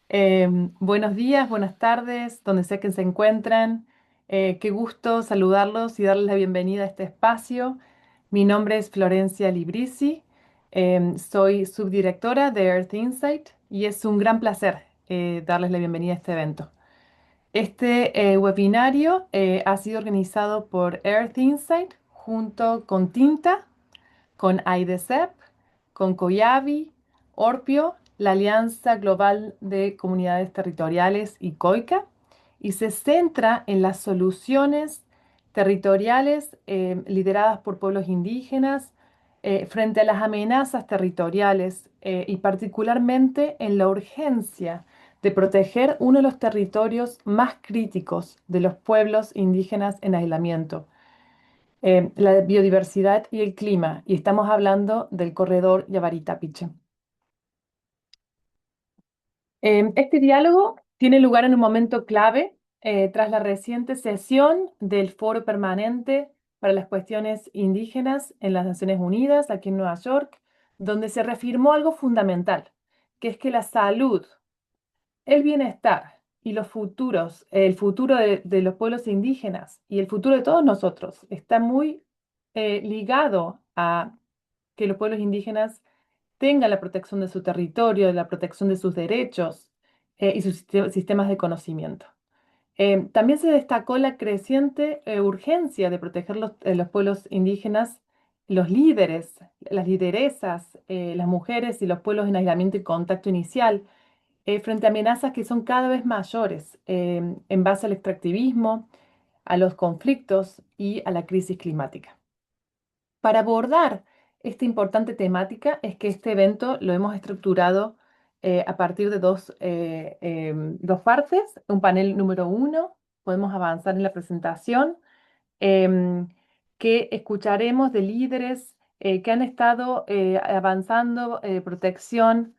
Buenos días, buenas tardes, donde sea que se encuentran. Qué gusto saludarlos y darles la bienvenida a este espacio. Mi nombre es Florencia Librisi, soy subdirectora de Earth Insight y es un gran placer darles la bienvenida a este evento. Este webinario ha sido organizado por Earth Insight junto con Tinta, con AIDESEP, con COIAVI, Orpio, la Alianza Global de Comunidades Territoriales y COICA, y se centra en las soluciones territoriales lideradas por pueblos indígenas frente a las amenazas territoriales y particularmente en la urgencia de proteger uno de los territorios más críticos de los pueblos indígenas en aislamiento, la biodiversidad y el clima, y estamos hablando del corredor Yabarita-Piche. Este diálogo tiene lugar en un momento clave tras la reciente sesión del Foro Permanente para las Cuestiones Indígenas en las Naciones Unidas, aquí en Nueva York, donde se reafirmó algo fundamental, que es que la salud, el bienestar y los futuros, el futuro de los pueblos indígenas y el futuro de todos nosotros está muy ligado a que los pueblos indígenas tengan la protección de su territorio, la protección de sus derechos y sus sistemas de conocimiento. También se destacó la creciente urgencia de proteger los pueblos indígenas, los líderes, las lideresas, las mujeres y los pueblos en aislamiento y contacto inicial frente a amenazas que son cada vez mayores en base al extractivismo, a los conflictos y a la crisis climática. Para abordar esta importante temática es que este evento lo hemos estructurado a partir de dos partes. Un panel número uno, podemos avanzar en la presentación, em, que escucharemos de líderes que han estado avanzando protección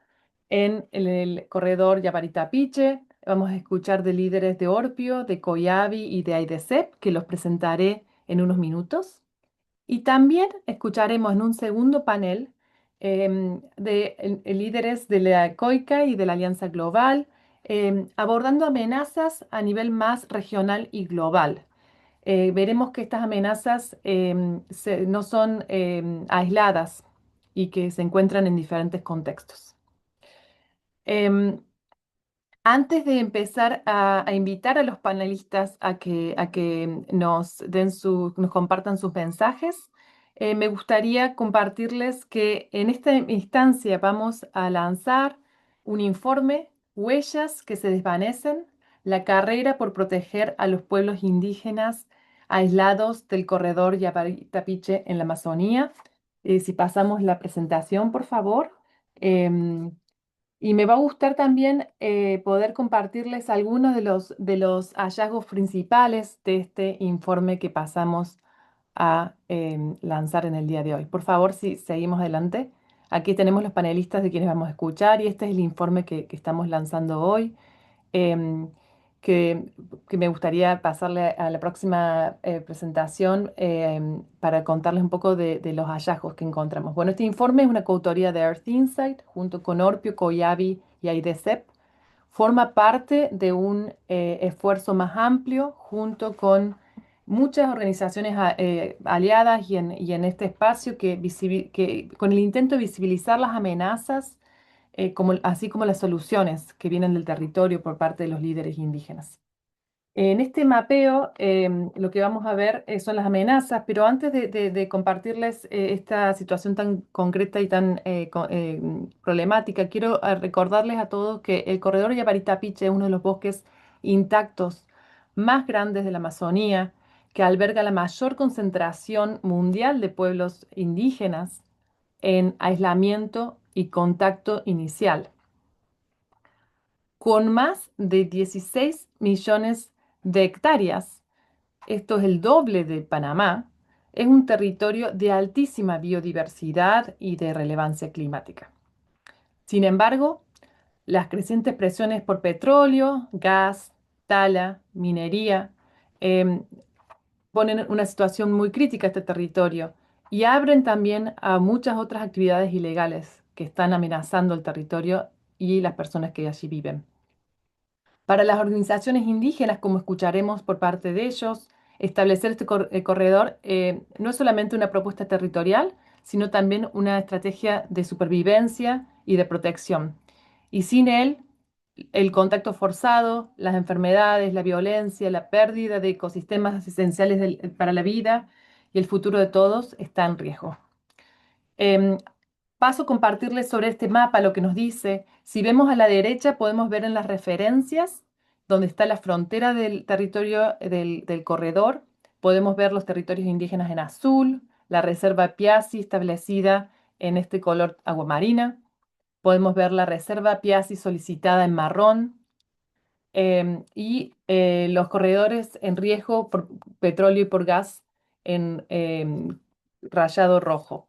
en el corredor Yabarita-Piche. Vamos a escuchar de líderes de Orpio, de COIAVI y de AIDESEP, que los presentaré en unos minutos. Y también escucharemos en un segundo panel de líderes de la COICA y de la Alianza Global, abordando amenazas a nivel más regional y global. Veremos que estas amenazas no son aisladas y que se encuentran en diferentes contextos. Em, Antes de empezar a invitar a los panelistas a que nos compartan sus mensajes, me gustaría compartirles que en esta instancia vamos a lanzar un informe, Huellas que se desvanecen, la carrera por proteger a los pueblos indígenas aislados del corredor Yavari-Tapiche en la Amazonía. Si pasamos la presentación, por favor. Em, y me va a gustar también poder compartirles algunos de los hallazgos principales de este informe que pasamos a lanzar en el día de hoy. Por favor, si seguimos adelante. Aquí tenemos los panelistas de quienes vamos a escuchar y este es el informe que estamos lanzando hoy, em, que, que me gustaría pasarle a la próxima presentación para contarles un poco de los hallazgos que encontramos. Bueno, este informe es una coautoría de Earth Insight junto con Orpio, COIAVI y AIDESEP. Forma parte de un esfuerzo más amplio junto con muchas organizaciones aliadas y en este espacio que con el intento de visibilizar las amenazas así como las soluciones que vienen del territorio por parte de los líderes indígenas. En este mapeo, lo que vamos a ver son las amenazas, pero antes de compartirles esta situación tan concreta y tan problemática, quiero recordarles a todos que el corredor Yabaritapiche es uno de los bosques intactos más grandes de la Amazonía, que alberga la mayor concentración mundial de pueblos indígenas en aislamiento y contacto inicial, con más de 16 millones de hectáreas. Esto es el doble de Panamá. Es un territorio de altísima biodiversidad y de relevancia climática. Sin embargo, las crecientes presiones por petróleo, gas, tala, minería, em, ponen en una situación muy crítica a este territorio y abren también a muchas otras actividades ilegales que están amenazando el territorio y las personas que allí viven. Para las organizaciones indígenas, como escucharemos por parte de ellos, establecer este corredor no es solamente una propuesta territorial, sino también una estrategia de supervivencia y de protección. Y sin él, el contacto forzado, las enfermedades, la violencia, la pérdida de ecosistemas esenciales para la vida y el futuro de todos está en riesgo. Em, Paso a compartirles sobre este mapa lo que nos dice. Si vemos a la derecha, podemos ver en las referencias donde está la frontera del territorio del corredor. Podemos ver los territorios indígenas en azul, la reserva Piazzi establecida en este color aguamarina. Podemos ver la reserva Piazzi solicitada en marrón, y los corredores en riesgo por petróleo y por gas en rayado rojo.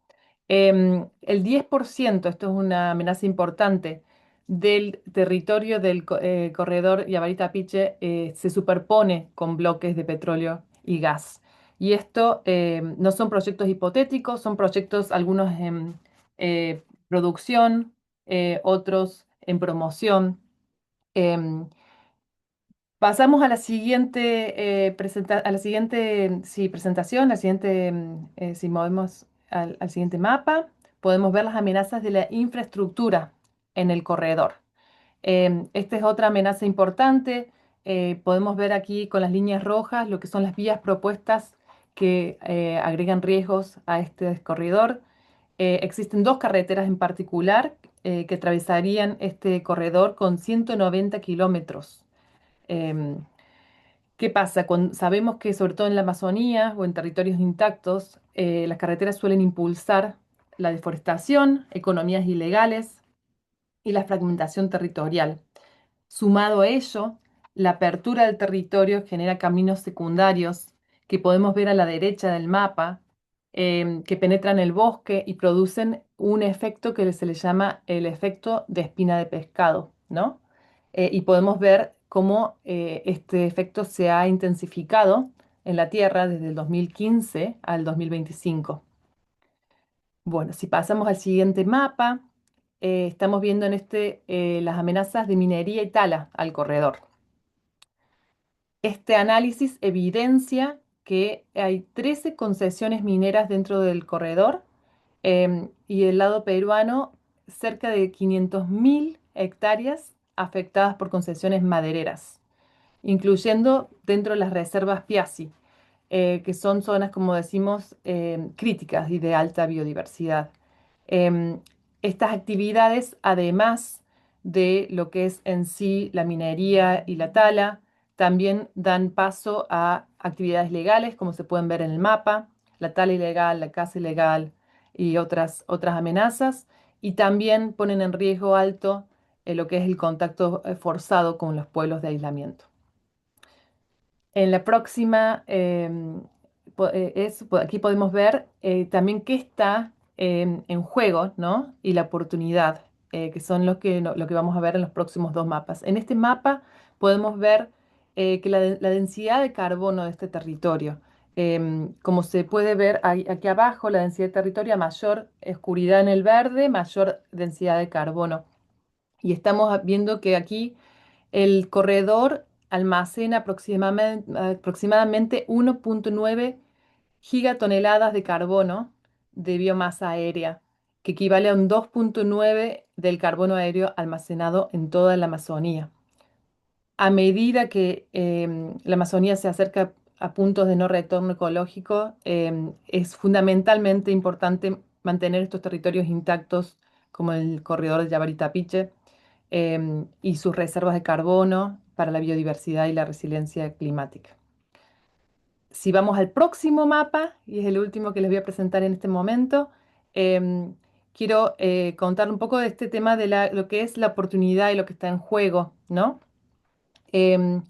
El 10%, esto es una amenaza importante, del territorio del corredor Yabarita-Piche se superpone con bloques de petróleo y gas. Y esto no son proyectos hipotéticos, son proyectos algunos en producción, otros en promoción. Em, Pasamos a la siguiente, sí, presentación, si movemos al siguiente mapa, podemos ver las amenazas de la infraestructura en el corredor. Esta es otra amenaza importante. Podemos ver aquí con las líneas rojas lo que son las vías propuestas que agregan riesgos a este corredor. Existen dos carreteras en particular que atravesarían este corredor con 190 kilómetros. Em, ¿Qué pasa? Sabemos que sobre todo en la Amazonía o en territorios intactos, las carreteras suelen impulsar la deforestación, economías ilegales y la fragmentación territorial. Sumado a ello, la apertura del territorio genera caminos secundarios que podemos ver a la derecha del mapa, que penetran el bosque y producen un efecto que se le llama el efecto de espina de pescado, ¿no? Y podemos ver cómo este efecto se ha intensificado en la Tierra desde el 2015 al 2025. Bueno, si pasamos al siguiente mapa, estamos viendo en las amenazas de minería y tala al corredor. Este análisis evidencia que hay 13 concesiones mineras dentro del corredor, y el lado peruano cerca de 500.000 hectáreas afectadas por concesiones madereras, incluyendo dentro de las reservas Piazzi, que son zonas, como decimos, críticas y de alta biodiversidad. Em, Estas actividades, además de lo que es en sí la minería y la tala, también dan paso a actividades legales, como se pueden ver en el mapa, la tala ilegal, la caza ilegal y otras amenazas, y también ponen en riesgo alto lo que es el contacto forzado con los pueblos de aislamiento. En la próxima, aquí podemos ver también qué está en juego, ¿no? Y la oportunidad, que son lo que vamos a ver en los próximos dos mapas. En este mapa podemos ver que la densidad de carbono de este territorio, como se puede ver aquí abajo, la densidad de territorio, a mayor oscuridad en el verde, mayor densidad de carbono. Y estamos viendo que aquí el corredor almacena aproximadamente 1,9 gigatoneladas de carbono de biomasa aérea, que equivale a un 2,9 del carbono aéreo almacenado en toda la Amazonía. A medida que la Amazonía se acerca a puntos de no retorno ecológico, es fundamentalmente importante mantener estos territorios intactos, como el corredor de Yabaritapiche, y sus reservas de carbono para la biodiversidad y la resiliencia climática. Si vamos al próximo mapa, y es el último que les voy a presentar en este momento, quiero contar un poco de este tema de lo que es la oportunidad y lo que está en juego, ¿no? Em,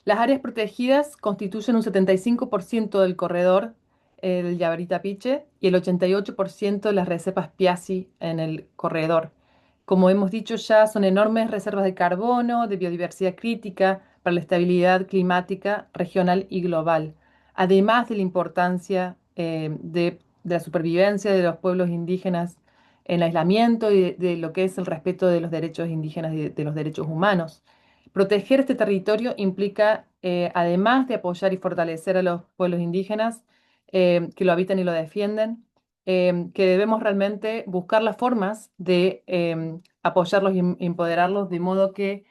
las áreas protegidas constituyen un 75% del corredor del Yabarita-Piche y el 88% de las reservas Piazzi en el corredor. Como hemos dicho ya, son enormes reservas de carbono, de biodiversidad crítica para la estabilidad climática regional y global, además de la importancia de la supervivencia de los pueblos indígenas en aislamiento y de lo que es el respeto de los derechos indígenas y de los derechos humanos. Proteger este territorio implica, además de apoyar y fortalecer a los pueblos indígenas que lo habitan y lo defienden, que debemos realmente buscar las formas de apoyarlos y empoderarlos de modo que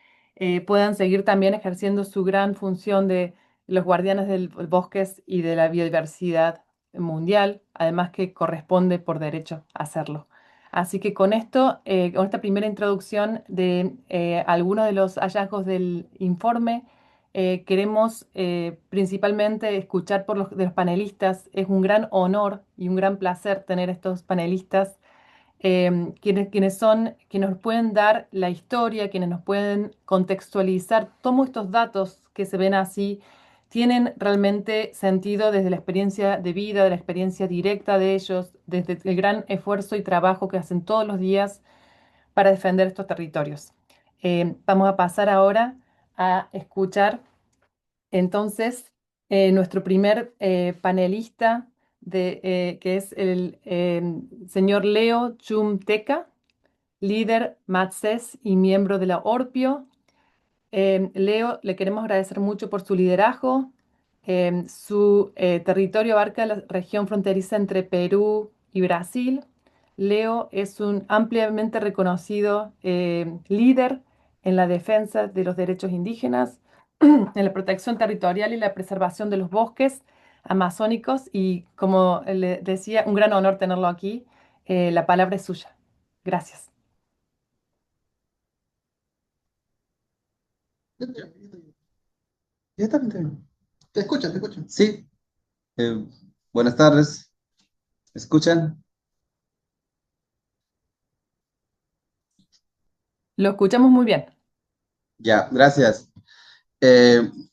puedan seguir también ejerciendo su gran función de los guardianes del bosques y de la biodiversidad mundial, además que corresponde por derecho hacerlo. Así que con esto, con esta primera introducción de algunos de los hallazgos del informe, queremos principalmente escuchar de los panelistas. Es un gran honor y un gran placer tener estos panelistas, quienes nos pueden dar la historia, quienes nos pueden contextualizar todos estos datos que se ven así, tienen realmente sentido desde la experiencia de vida, de la experiencia directa de ellos, desde el gran esfuerzo y trabajo que hacen todos los días para defender estos territorios. Vamos a pasar ahora a escuchar entonces nuestro primer panelista, que es el señor Leo Chumteca, líder Matses y miembro de la Orpio. Leo, le queremos agradecer mucho por su liderazgo. Su territorio abarca la región fronteriza entre Perú y Brasil. Leo es un ampliamente reconocido líder en la defensa de los derechos indígenas, en la protección territorial y la preservación de los bosques amazónicos. Y como le decía, un gran honor tenerlo aquí. La palabra es suya. Gracias. Ya está, está bien. Te escuchan, te escuchan. Sí, eh, buenas tardes. ¿Me escuchan? Lo escuchamos muy bien. Ya, gracias.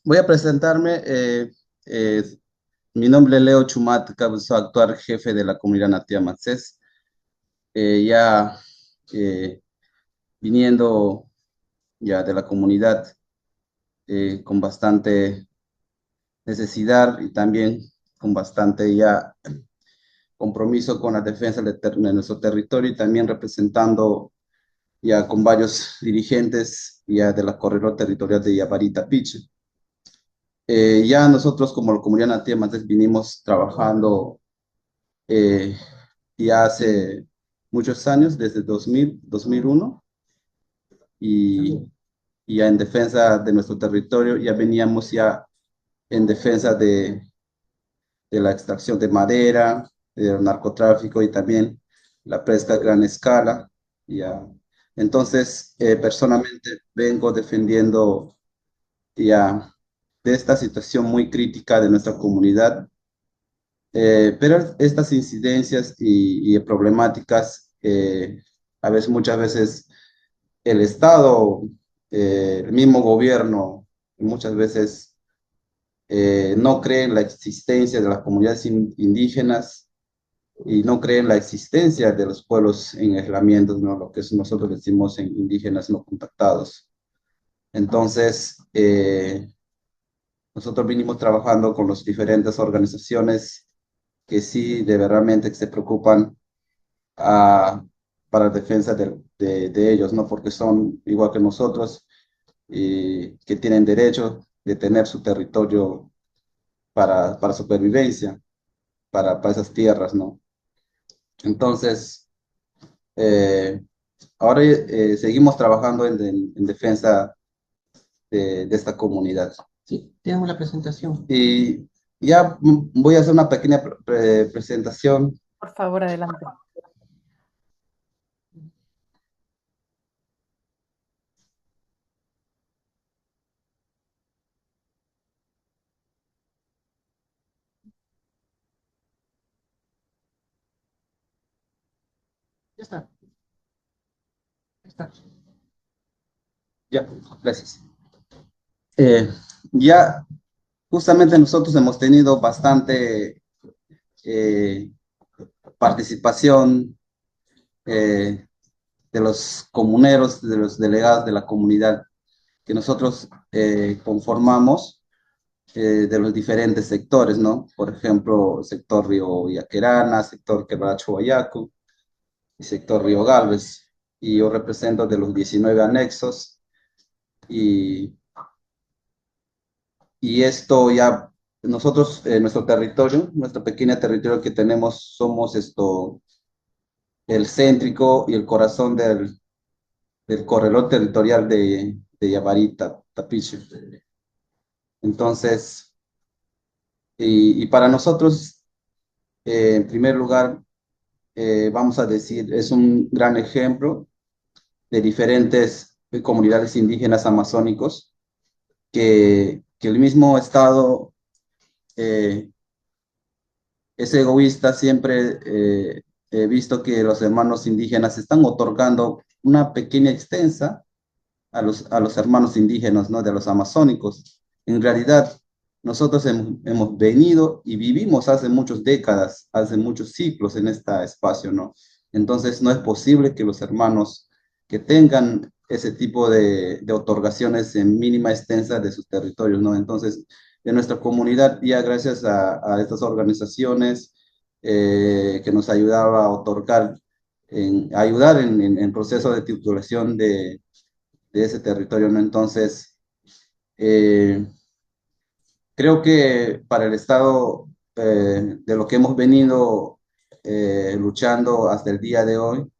Voy a presentarme. Eh, Mi nombre es Leo Chumat, soy actual jefe de la comunidad nativa Matsés. Ya eh, viniendo ya de la comunidad con bastante necesidad y también con bastante ya compromiso con la defensa de nuestro territorio y también representando ya con varios dirigentes ya de la corredor territorial de Yabarita Piche. Ya nosotros como la comunidad nativa Matés vinimos trabajando eh, ya hace muchos años, desde 2000, 2001, y, y ya en defensa de nuestro territorio, ya veníamos ya en defensa de la extracción de madera, del narcotráfico y también la pesca a gran escala. Ya. Entonces, personalmente vengo defendiendo ya de esta situación muy crítica de nuestra comunidad, pero estas incidencias y problemáticas, a veces, muchas veces el Estado, el mismo gobierno, muchas veces no cree en la existencia de las comunidades indígenas y no cree en la existencia de los pueblos en aislamiento, ¿no? Lo que nosotros decimos en indígenas no contactados. Entonces, nosotros vinimos trabajando con las diferentes organizaciones que sí de verdaderamente se preocupan ah, para la defensa de ellos, ¿no? Porque son igual que nosotros y que tienen derecho de tener su territorio para supervivencia, para esas tierras, ¿no? Entonces, eh, ahora seguimos trabajando en defensa de esta comunidad. Sí, tenemos la presentación. Y ya voy a hacer una pequeña presentación. Por favor, adelante. Ya está, ya está. Ya, gracias. Eh, ya justamente nosotros hemos tenido bastante eh, participación de los comuneros, de los delegados de la comunidad que nosotros conformamos de los diferentes sectores, ¿no? Por ejemplo, sector Río Yaquerana, sector Quebracho Huayaco y sector Río Galvez. Y yo represento de los 19 anexos y, y esto ya, nosotros, nuestro territorio, nuestro pequeño territorio que tenemos, somos el céntrico y el corazón del corredor territorial de Yabarita, Tapiche. Entonces, y para nosotros, en primer lugar, vamos a decir, es un gran ejemplo de diferentes comunidades indígenas amazónicos que el mismo Estado es egoísta. Siempre he visto que los hermanos indígenas están otorgando una pequeña extensa a los hermanos indígenas, ¿no? De los amazónicos. En realidad, nosotros hemos venido y vivimos hace muchas décadas, hace muchos ciclos en este espacio, ¿no? Entonces, no es posible que los hermanos que tengan ese tipo de otorgaciones en mínima extensa de sus territorios, ¿no? Entonces, de nuestra comunidad, ya gracias a estas organizaciones que nos ayudaba a otorgar, a ayudar en proceso de titulación de ese territorio, ¿no? Entonces, eh, creo que para el Estado, de lo que hemos venido luchando hasta el día de hoy,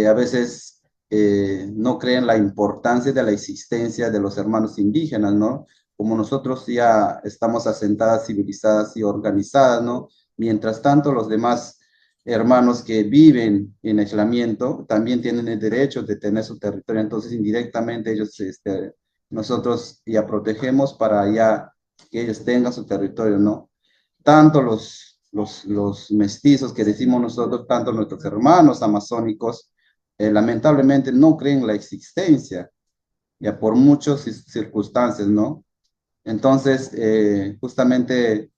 a veces no creen la importancia de la existencia de los hermanos indígenas, ¿no? Como nosotros ya estamos asentadas, civilizadas y organizadas, ¿no? Mientras tanto, los demás hermanos que viven en aislamiento también tienen el derecho de tener su territorio. Entonces, indirectamente, ellos, nosotros ya protegemos para ya que ellos tengan su territorio, ¿no? Tanto los mestizos que decimos nosotros, tanto nuestros hermanos amazónicos, lamentablemente no creen la existencia, ya por muchas circunstancias, ¿no? Entonces, justamente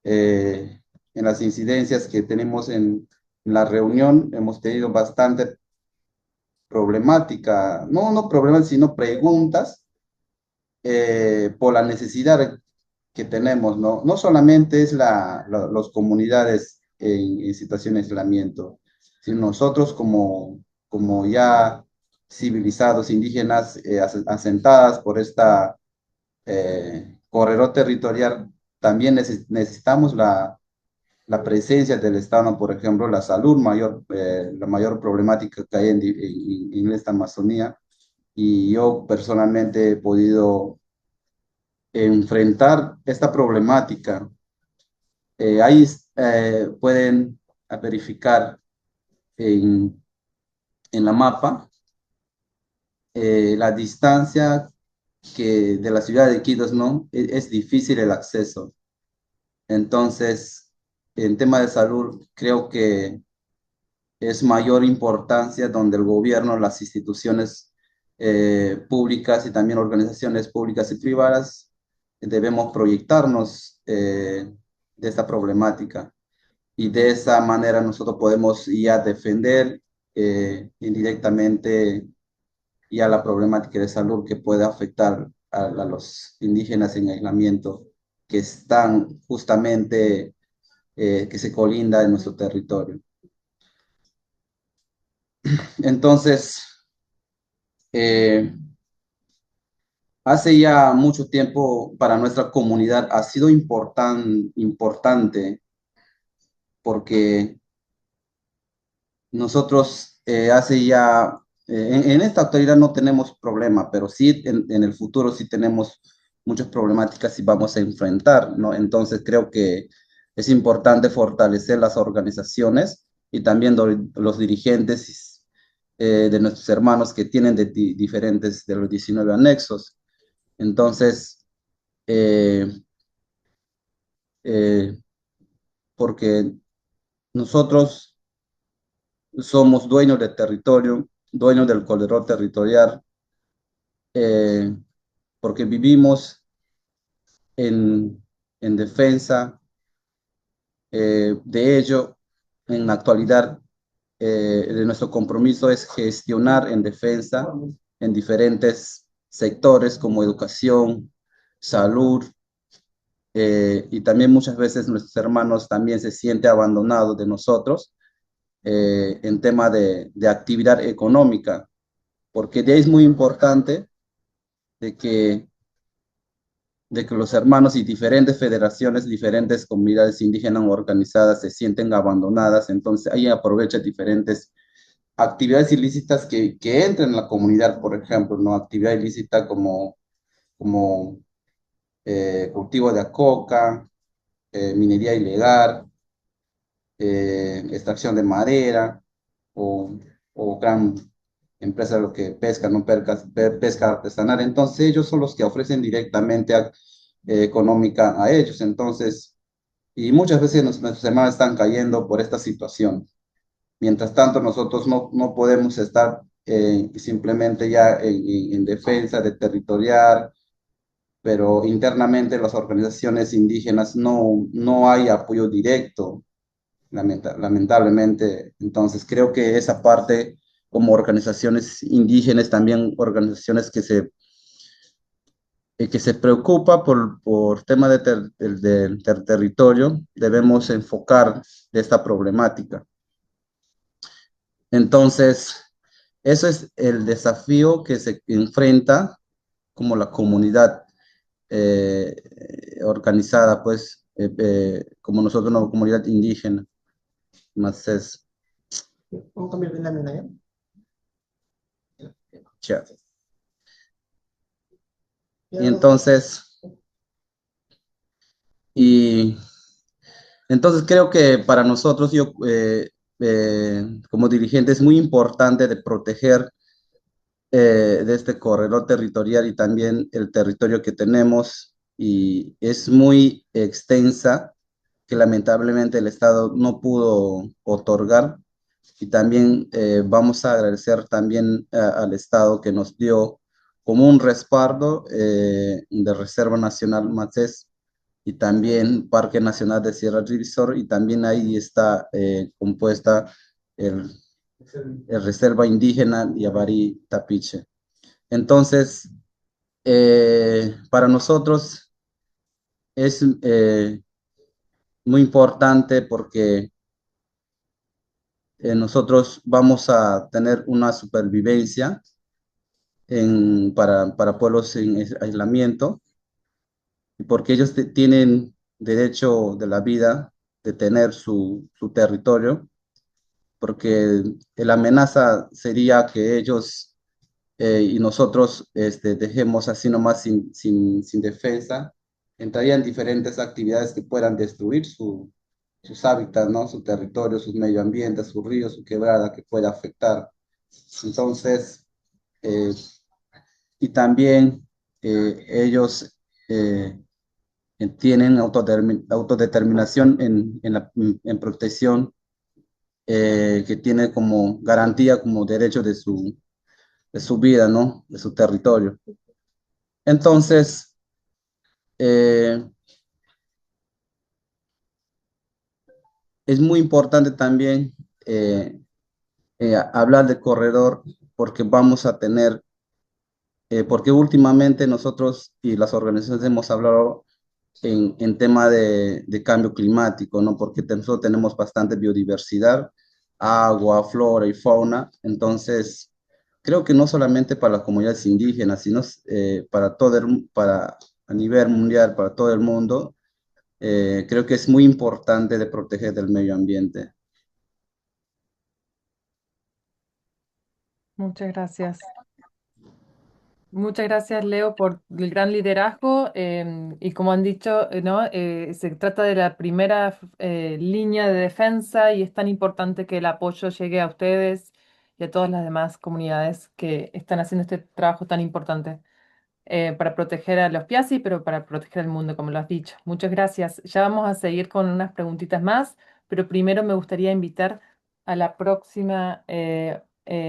en las incidencias que tenemos en la reunión, hemos tenido bastante problemática, no problemas, sino preguntas por la necesidad que tenemos, ¿no? No solamente es las comunidades en situación de aislamiento, sino nosotros como ya civilizados indígenas asentadas por esta corredor territorial, también necesitamos la presencia del Estado, ¿no? Por ejemplo, la salud mayor, la mayor problemática que hay en esta Amazonía. Y yo personalmente he podido enfrentar esta problemática. Ahí pueden verificar en, en la mapa la distancia que de la ciudad de Quito, ¿no? Es difícil el acceso. Entonces, en tema de salud, creo que es mayor importancia donde el gobierno, las instituciones públicas y también organizaciones públicas y privadas debemos proyectarnos de esta problemática. Y de esa manera nosotros podemos ya defender indirectamente ya la problemática de salud que puede afectar a los indígenas en aislamiento que están justamente, que se colinda en nuestro territorio. Entonces, eh, hace ya mucho tiempo para nuestra comunidad ha sido importante porque nosotros hace ya, en esta actualidad no tenemos problema, pero sí en el futuro sí tenemos muchas problemáticas y vamos a enfrentar, ¿no? Entonces creo que es importante fortalecer las organizaciones y también los dirigentes de nuestros hermanos que tienen diferentes de los 19 anexos. Entonces, eh, eh, porque nosotros somos dueños del territorio, dueños del corredor territorial, eh, porque vivimos en, en defensa de ello. En la actualidad, de nuestro compromiso es gestionar en defensa en diferentes sectores como educación, salud, y también muchas veces nuestros hermanos también se sienten abandonados de nosotros en tema de actividad económica, porque de ahí es muy importante de que, de que los hermanos y diferentes federaciones, diferentes comunidades indígenas organizadas se sienten abandonadas, entonces ahí aprovecha diferentes actividades ilícitas que entran en la comunidad, por ejemplo, ¿no? Actividad ilícita como cultivo de coca, minería ilegal, extracción de madera o, o gran empresa lo que pesca, no pesca artesanal. Entonces ellos son los que ofrecen directamente económica a ellos. Entonces, y muchas veces nuestros hermanos están cayendo por esta situación. Mientras tanto, nosotros no podemos estar simplemente ya en defensa de territorial, pero internamente las organizaciones indígenas no hay apoyo directo, lamentablemente. Entonces, creo que esa parte, como organizaciones indígenas, también organizaciones que se preocupa por tema del territorio, debemos enfocar esta problemática. Entonces, eso es el desafío que se enfrenta como la comunidad organizada, pues, como nosotros, una comunidad indígena, más es, ¿Cómo cambiar de lámina ya? ya. Ya Y no. y entonces creo que para nosotros, como dirigente, es muy importante de proteger de este corredor territorial y también el territorio que tenemos, y es muy extensa que lamentablemente el Estado no pudo otorgar, y también vamos a agradecer también al Estado que nos dio como un respaldo de Reserva Nacional Maces y también Parque Nacional de Sierra Rivisor, y también ahí está compuesta el, el Reserva Indígena Yavari Tapiche. Entonces, para nosotros es muy importante porque nosotros vamos a tener una supervivencia para pueblos en aislamiento, y porque ellos tienen derecho de la vida de tener su territorio, porque la amenaza sería que ellos y nosotros dejemos así nomás sin defensa, entrarían diferentes actividades que puedan destruir sus hábitats, ¿no? Su territorio, sus medio ambientes, sus ríos, su quebrada, que pueda afectar. Entonces, eh, y también ellos eh, tienen autodeterminación en protección, que tiene como garantía, como derecho de su vida, ¿no? De su territorio. Entonces, eh, es muy importante también hablar de corredor, porque vamos a tener, porque últimamente nosotros y las organizaciones hemos hablado en tema de cambio climático, ¿no? Porque nosotros tenemos bastante biodiversidad, agua, flora y fauna. Entonces, creo que no solamente para las comunidades indígenas, sino para para a nivel mundial, para todo el mundo, creo que es muy importante de proteger el medio ambiente. Muchas gracias. Muchas gracias, Leo, por el gran liderazgo. Y como han dicho, ¿no? Se trata de la primera línea de defensa y es tan importante que el apoyo llegue a ustedes y a todas las demás comunidades que están haciendo este trabajo tan importante para proteger a los Piasi, pero para proteger el mundo, como lo has dicho. Muchas gracias. Ya vamos a seguir con unas preguntitas más, pero primero me gustaría invitar a la próxima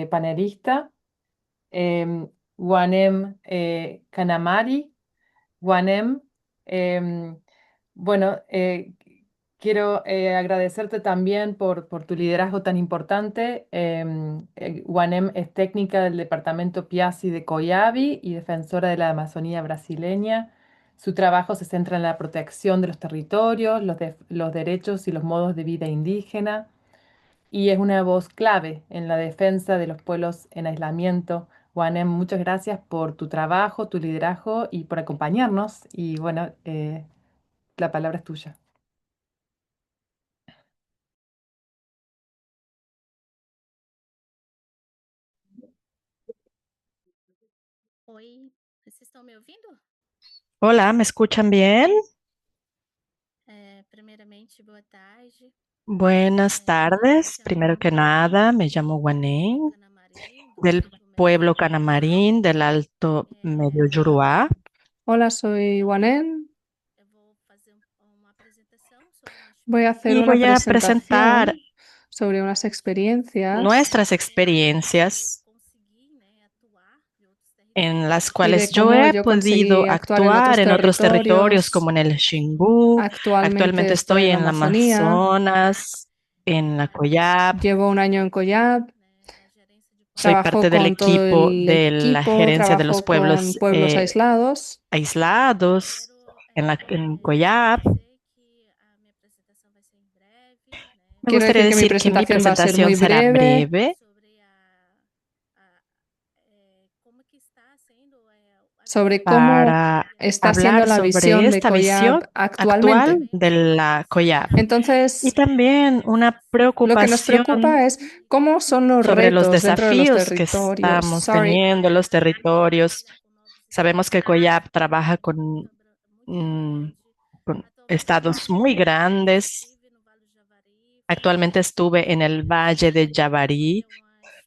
panelista, Guanem Kanamari. Guanem, em, bueno, quiero agradecerte también por tu liderazgo tan importante. Guanem es técnica del departamento Piasi de Coyabi y defensora de la Amazonía brasileña. Su trabajo se centra en la protección de los territorios, los derechos y los modos de vida indígena, y es una voz clave en la defensa de los pueblos en aislamiento Juanem, muchas gracias por tu trabajo, tu liderazgo y por acompañarnos. Y bueno, la palabra es tuya. Oi, vocês estão me ouvindo? Hola, ¿me escuchan bien? Primeiramente, boa tarde. Buenas Me tardes. chamo Primero que nada, me llamo Guanén, Canamarim, do del Alto pueblo Médio. Canamarín, del Alto Medio Yuruá. Hola, soy Wanen. Eu vou fazer uma apresentação sobre uma Voy a hacer Y una voy a presentar presentación sobre unas experiencias nuestras experiencias conseguir, né, atuar em outros en las territórios. y cuales de yo cómo he yo podido conseguí actuar en otros actuar en otros territorios, como territorios. en el Xingu. Actualmente Actualmente estoy estoy en la en la Amazonía. Amazonas, en la Collab. Llevo un año en Collab. Né, na gerência de Soy Trabajo parte del con todo equipo el de la equipo, gerencia de los trabajo con pueblos pueblos aislados. aislados en Collab. dizer que a minha apresentação vai ser em breve, né, Me Quiero gustaría decir que mi decir que mi presentación va a ser presentación muy será breve breve sobre como que está sendo a sobre visão de cómo para Coiab está siendo hablar la sobre visión de esta visión Collab actualmente. actual de la Collab. Y Entonces, también una lo que nos preocupación preocupa es cómo son los sobre los retos dentro de los desafíos que territorios. estamos Sorry. teniendo en los territorios. Sabemos que Collab trabaja mm, con estados muy grandes. Actualmente estuve en el Valle de Yavarí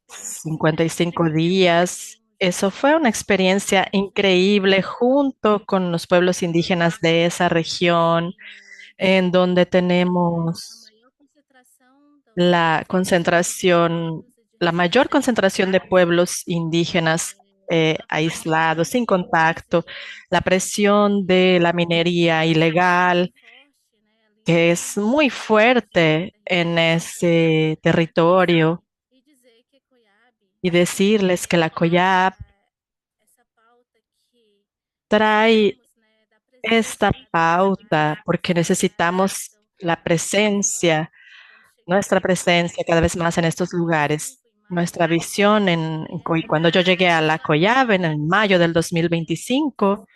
55 días. Eso fue una experiencia increíble junto con los pueblos indígenas de esa región, en donde tenemos la concentración, la mayor concentración de pueblos indígenas aislados, sin contacto, la presión de la minería ilegal, que es muy fuerte en ese territorio, y decirles que la COIAP trae esta pauta porque necesitamos la presencia, nuestra presencia cada vez más en estos lugares. Nuestra visión cuando yo llegué a la COIAB en mayo del 2025,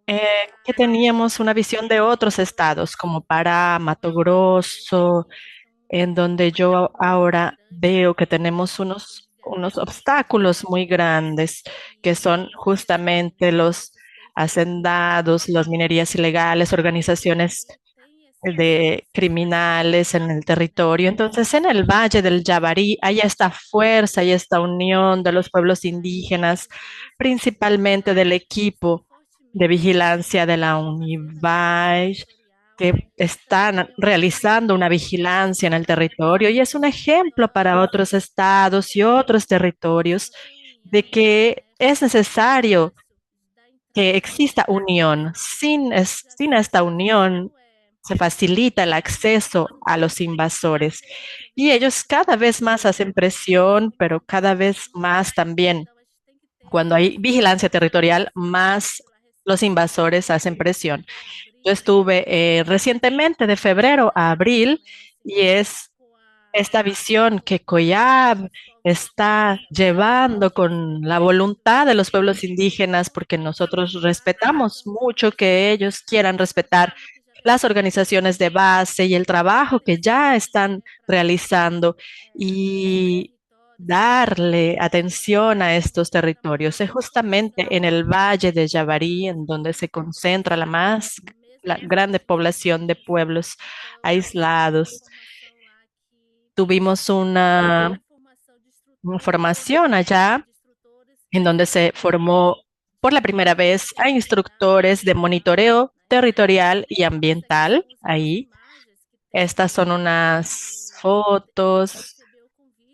que teníamos una visión de otros estados como Pará, Mato Grosso, en donde yo ahora veo que tenemos unos obstáculos muy grandes, que son justamente los hacendados, las minerías ilegales, organizaciones de criminales en el territorio. Entonces, en el Valle del Yavarí hay esta fuerza y esta unión de los pueblos indígenas, principalmente del equipo de vigilancia de la UNIVAI, que están realizando una vigilancia en el territorio y es un ejemplo para otros estados y otros territorios de que es necesario que exista unión. Sin esta unión se facilita el acceso a los invasores y ellos cada vez más hacen presión, pero cada vez más también cuando hay vigilancia territorial, más los invasores hacen presión. Yo estuve recientemente de febrero a abril y es esta visión que COIAB está llevando con la voluntad de los pueblos indígenas, porque nosotros respetamos mucho que ellos quieran respetar las organizaciones de base y el trabajo que ya están realizando y darle atención a estos territorios. Es justamente en el Valle de Yavarí en donde se concentra la grande población de pueblos aislados. Tuvimos una formación allá en donde se formó por la primera vez a instructores de monitoreo territorial y ambiental ahí. Estas son unas fotos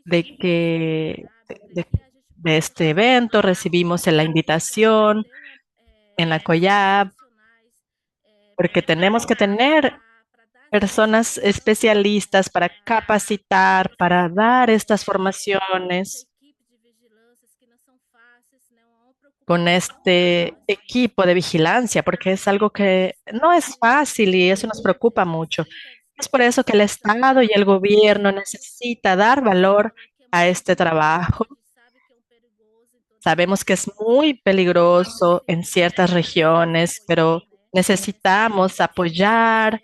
de que de, de este evento. Recibimos la invitación en la COIAB porque tenemos que tener personas especialistas para capacitar, para dar estas formaciones con este equipo de vigilancia, porque es algo que no es fácil y eso nos preocupa mucho. Es por eso que el Estado y el gobierno necesita dar valor a este trabajo Sabemos que es muy peligroso en ciertas regiones, pero necesitamos apoyar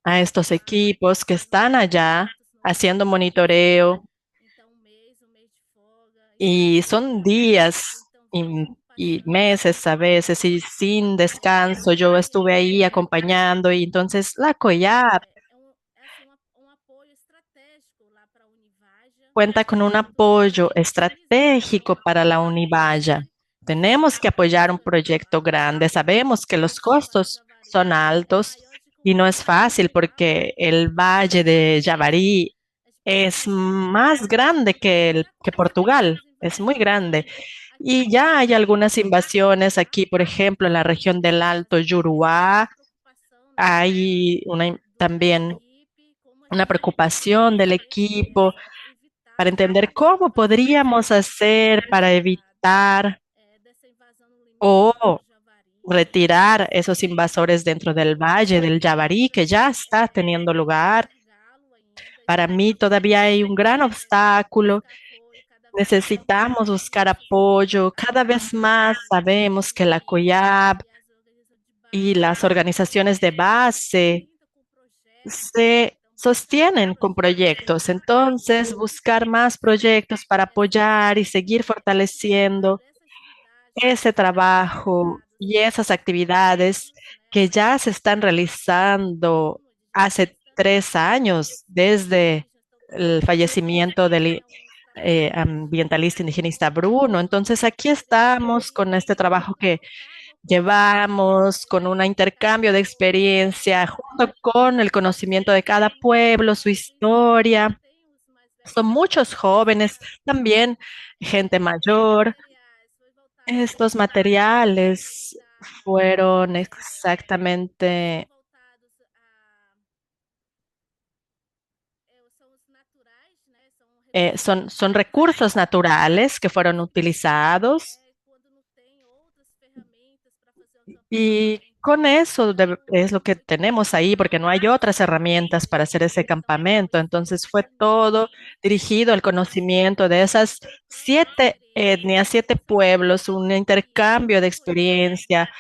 a estos equipos que están allá haciendo monitoreo y son días y meses a veces y sin descanso. Yo estuve ahí acompañando y entonces la COIAP cuenta con un apoyo estratégico para la Univalla. Tenemos que apoyar un proyecto grande. Sabemos que los costos son altos y no es fácil porque el Valle de Javari es más grande que Portugal, es muy grande. Y ya hay algunas invasiones aquí, por ejemplo, en la región del Alto Juruá. Hay también una preocupación del equipo para entender cómo podríamos hacer para evitar o retirar esos invasores dentro del Valle del Javari, que ya está teniendo lugar. Para mí todavía hay un gran obstáculo. Necesitamos buscar apoyo. Cada vez más sabemos que la COIAB y las organizaciones de base se sostienen con proyectos. Entonces, buscar más proyectos para apoyar y seguir fortaleciendo ese trabajo y esas actividades que ya se están realizando hace 3 años desde el fallecimiento del ambientalista indigenista Bruno. Entonces, aquí estamos con este trabajo que llevamos, con un intercambio de experiencia, junto con el conocimiento de cada pueblo, su historia. Son muchos jóvenes, también gente mayor. Estos materiales fueron exactamente, son recursos naturales que fueron utilizados y con eso es lo que tenemos ahí, porque no hay otras herramientas para hacer ese campamento. Entonces fue todo dirigido al conocimiento de esas 7 etnias, 7 pueblos, un intercambio de experiencia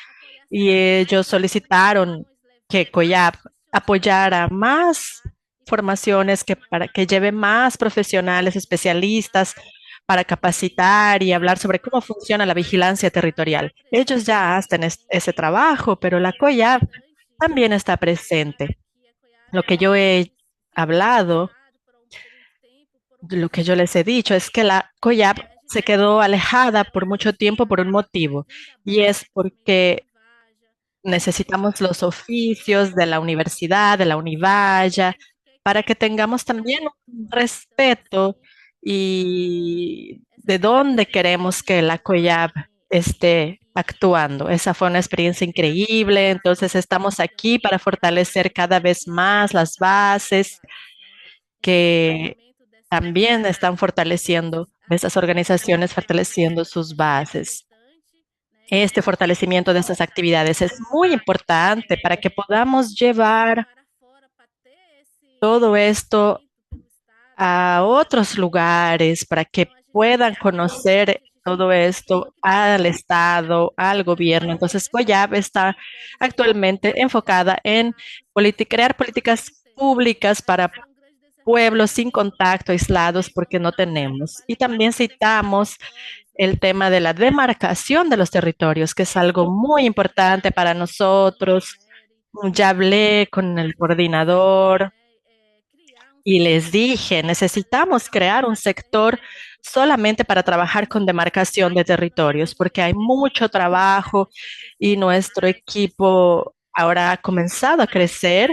y ellos solicitaron que COIAP apoyara más formaciones para que lleve más profesionales, especialistas para capacitar y hablar sobre cómo funciona la vigilancia territorial. Ellos ya hacen ese trabajo, pero la COIAP también está presente. Lo que yo he hablado, lo que yo les he dicho es que la COIAP se quedó alejada por mucho tiempo por un motivo, y es porque necesitamos los oficios de la universidad, de la Univalla, para que tengamos también un respeto y de dónde queremos que la COIAB esté actuando. Esa fue una experiencia increíble. Entonces estamos aquí para fortalecer cada vez más las bases que también están fortaleciendo, esas organizaciones fortaleciendo sus bases. Este fortalecimiento de estas actividades es muy importante para que podamos llevar todo esto a otros lugares, para que puedan conocer todo esto al Estado, al gobierno. Entonces, COIAB está actualmente enfocada en crear políticas públicas para pueblos sin contacto, aislados, porque no tenemos. Y también citamos el tema de la demarcación de los territorios, que es algo muy importante para nosotros. Ya hablé con el coordinador y les dije, necesitamos crear un sector solamente para trabajar con demarcación de territorios, porque hay mucho trabajo y nuestro equipo ahora ha comenzado a crecer,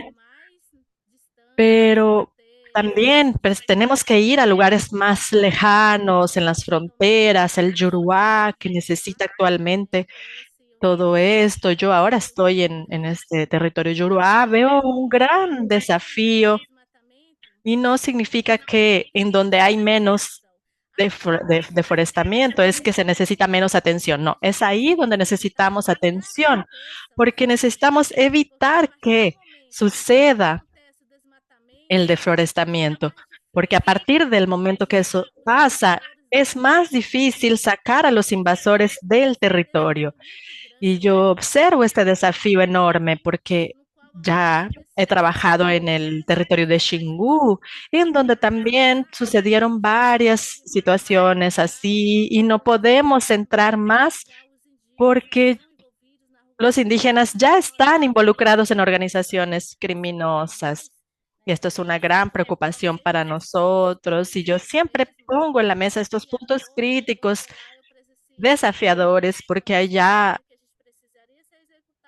pero también pues, tenemos que ir a lugares más lejanos, en las fronteras, el Juruá, que necesita actualmente todo esto. Yo ahora estoy en este territorio Juruá, veo un gran desafío y no significa que en donde hay menos deforestamiento es que se necesita menos atención. No, es ahí donde necesitamos atención, porque necesitamos evitar que suceda el deforestamiento, porque a partir del momento que eso pasa, es más difícil sacar a los invasores del territorio. Y yo observo este desafío enorme porque ya he trabajado en el territorio de Xingu, en donde también sucedieron varias situaciones así y no podemos entrar más porque los indígenas ya están involucrados en organizaciones criminosas. Y esto es una gran preocupación para nosotros. Y yo siempre pongo en la mesa estos puntos críticos, desafiadores, porque allá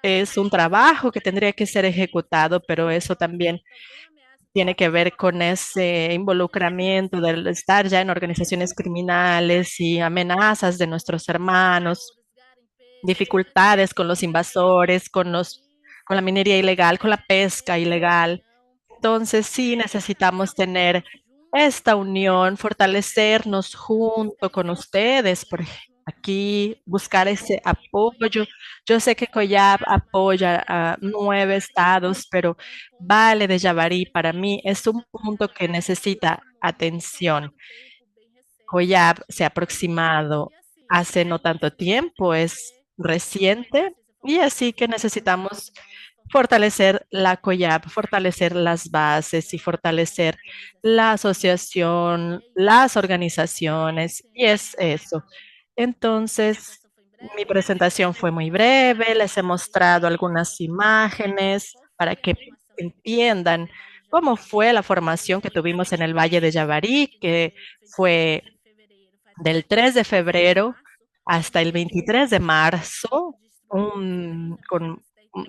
es un trabajo que tendría que ser ejecutado, pero eso también tiene que ver con ese involucramiento del estar ya en organizaciones criminales y amenazas de nuestros hermanos, dificultades con los invasores, con la minería ilegal, con la pesca ilegal. Entonces sí necesitamos tener esta unión, fortalecernos junto con ustedes, por aquí, buscar ese apoyo. Yo sé que COIAB apoya a 9 estados, pero Vale de Yabarí para mí es un punto que necesita atención. COIAB se ha aproximado hace no tanto tiempo, es reciente, y así que necesitamos fortalecer la COIAB, fortalecer las bases y fortalecer la asociación, las organizaciones, y es eso. Entonces, mi presentación fue muy breve, les he mostrado algunas imágenes para que entiendan cómo fue la formación que tuvimos en el Valle de Yabarí, que fue del 3 de febrero hasta el 23 de marzo, con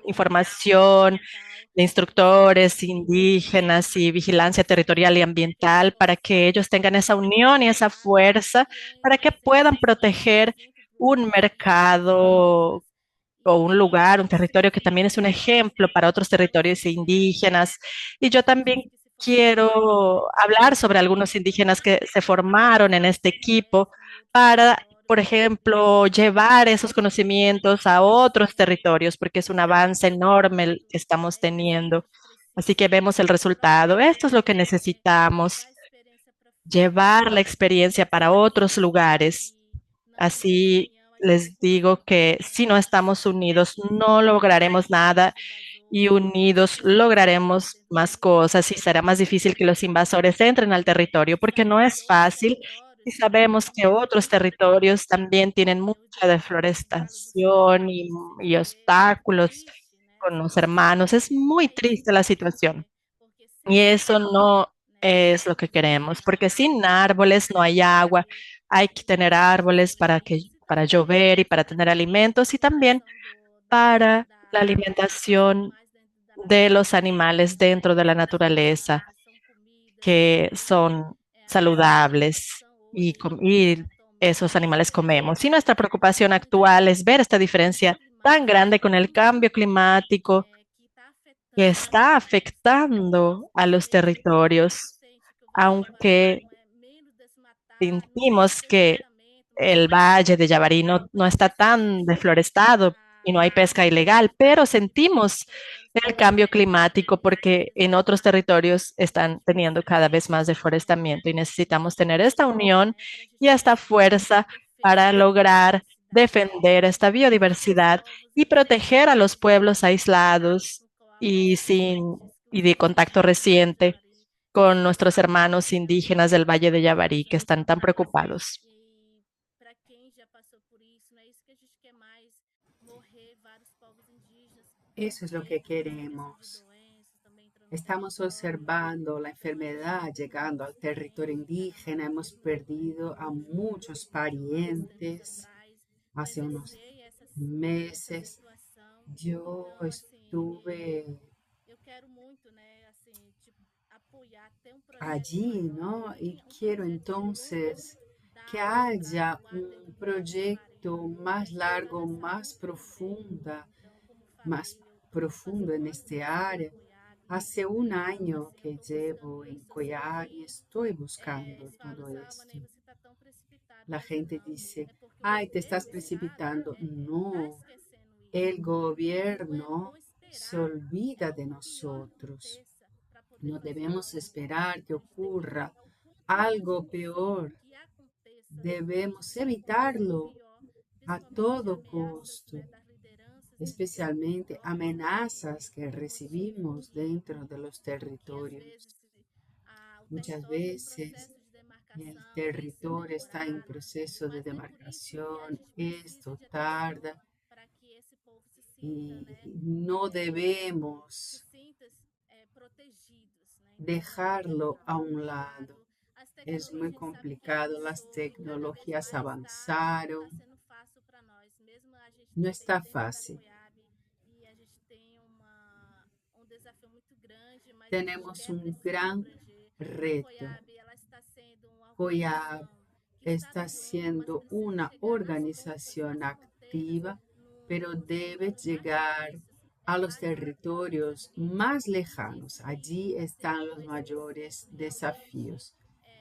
información de instructores indígenas y vigilancia territorial y ambiental para que ellos tengan esa unión y esa fuerza para que puedan proteger un mercado o un lugar, un territorio que también es un ejemplo para otros territorios indígenas. Y yo también quiero hablar sobre algunos indígenas que se formaron en este equipo para, por ejemplo, llevar esos conocimientos a otros territorios, porque es un avance enorme el que estamos teniendo. Así que vemos el resultado. Esto es lo que necesitamos, llevar la experiencia para otros lugares. Así les digo que si no estamos unidos, no lograremos nada y unidos lograremos más cosas y será más difícil que los invasores entren al territorio porque no es fácil y sabemos que otros territorios también tienen mucha deforestación y obstáculos con los hermanos. Es muy triste la situación y eso no es lo que queremos porque sin árboles no hay agua. Hay que tener árboles para llover y para tener alimentos y también para la alimentación de los animales dentro de la naturaleza que son saludables y esos animales comemos. Y nuestra preocupación actual es ver esta diferencia tan grande con el cambio climático que está afectando a los territorios, aunque sentimos que el valle de Yabarí no está tan deflorestado y no hay pesca ilegal, pero sentimos el cambio climático porque en otros territorios están teniendo cada vez más deforestamiento y necesitamos tener esta unión y esta fuerza para lograr defender esta biodiversidad y proteger a los pueblos aislados y sin y de contacto reciente con nuestros hermanos indígenas del Valle de Yabarí que están tan preocupados. Eso es lo que queremos. Estamos observando la enfermedad llegando al territorio indígena. Hemos perdido a muchos parientes hace unos meses. Yo estuve allí, ¿no? Y quiero entonces que haya un proyecto más largo, más profundo en este área. Hace un año que llevo en COIAB y estoy buscando todo esto. La gente dice, ay, te estás precipitando. No, el gobierno se olvida de nosotros. No debemos esperar que ocurra algo peor debemos evitarlo a todo costo, especialmente amenazas que recibimos dentro de los territorios. Muchas veces el territorio está en proceso de demarcación, esto tarda y no debemos dejarlo a un lado. Es muy complicado, las tecnologías avanzaron, no está fácil. Tenemos un gran reto. COIAB está siendo una organización activa, pero debe llegar a los territorios más lejanos. Allí están los mayores desafíos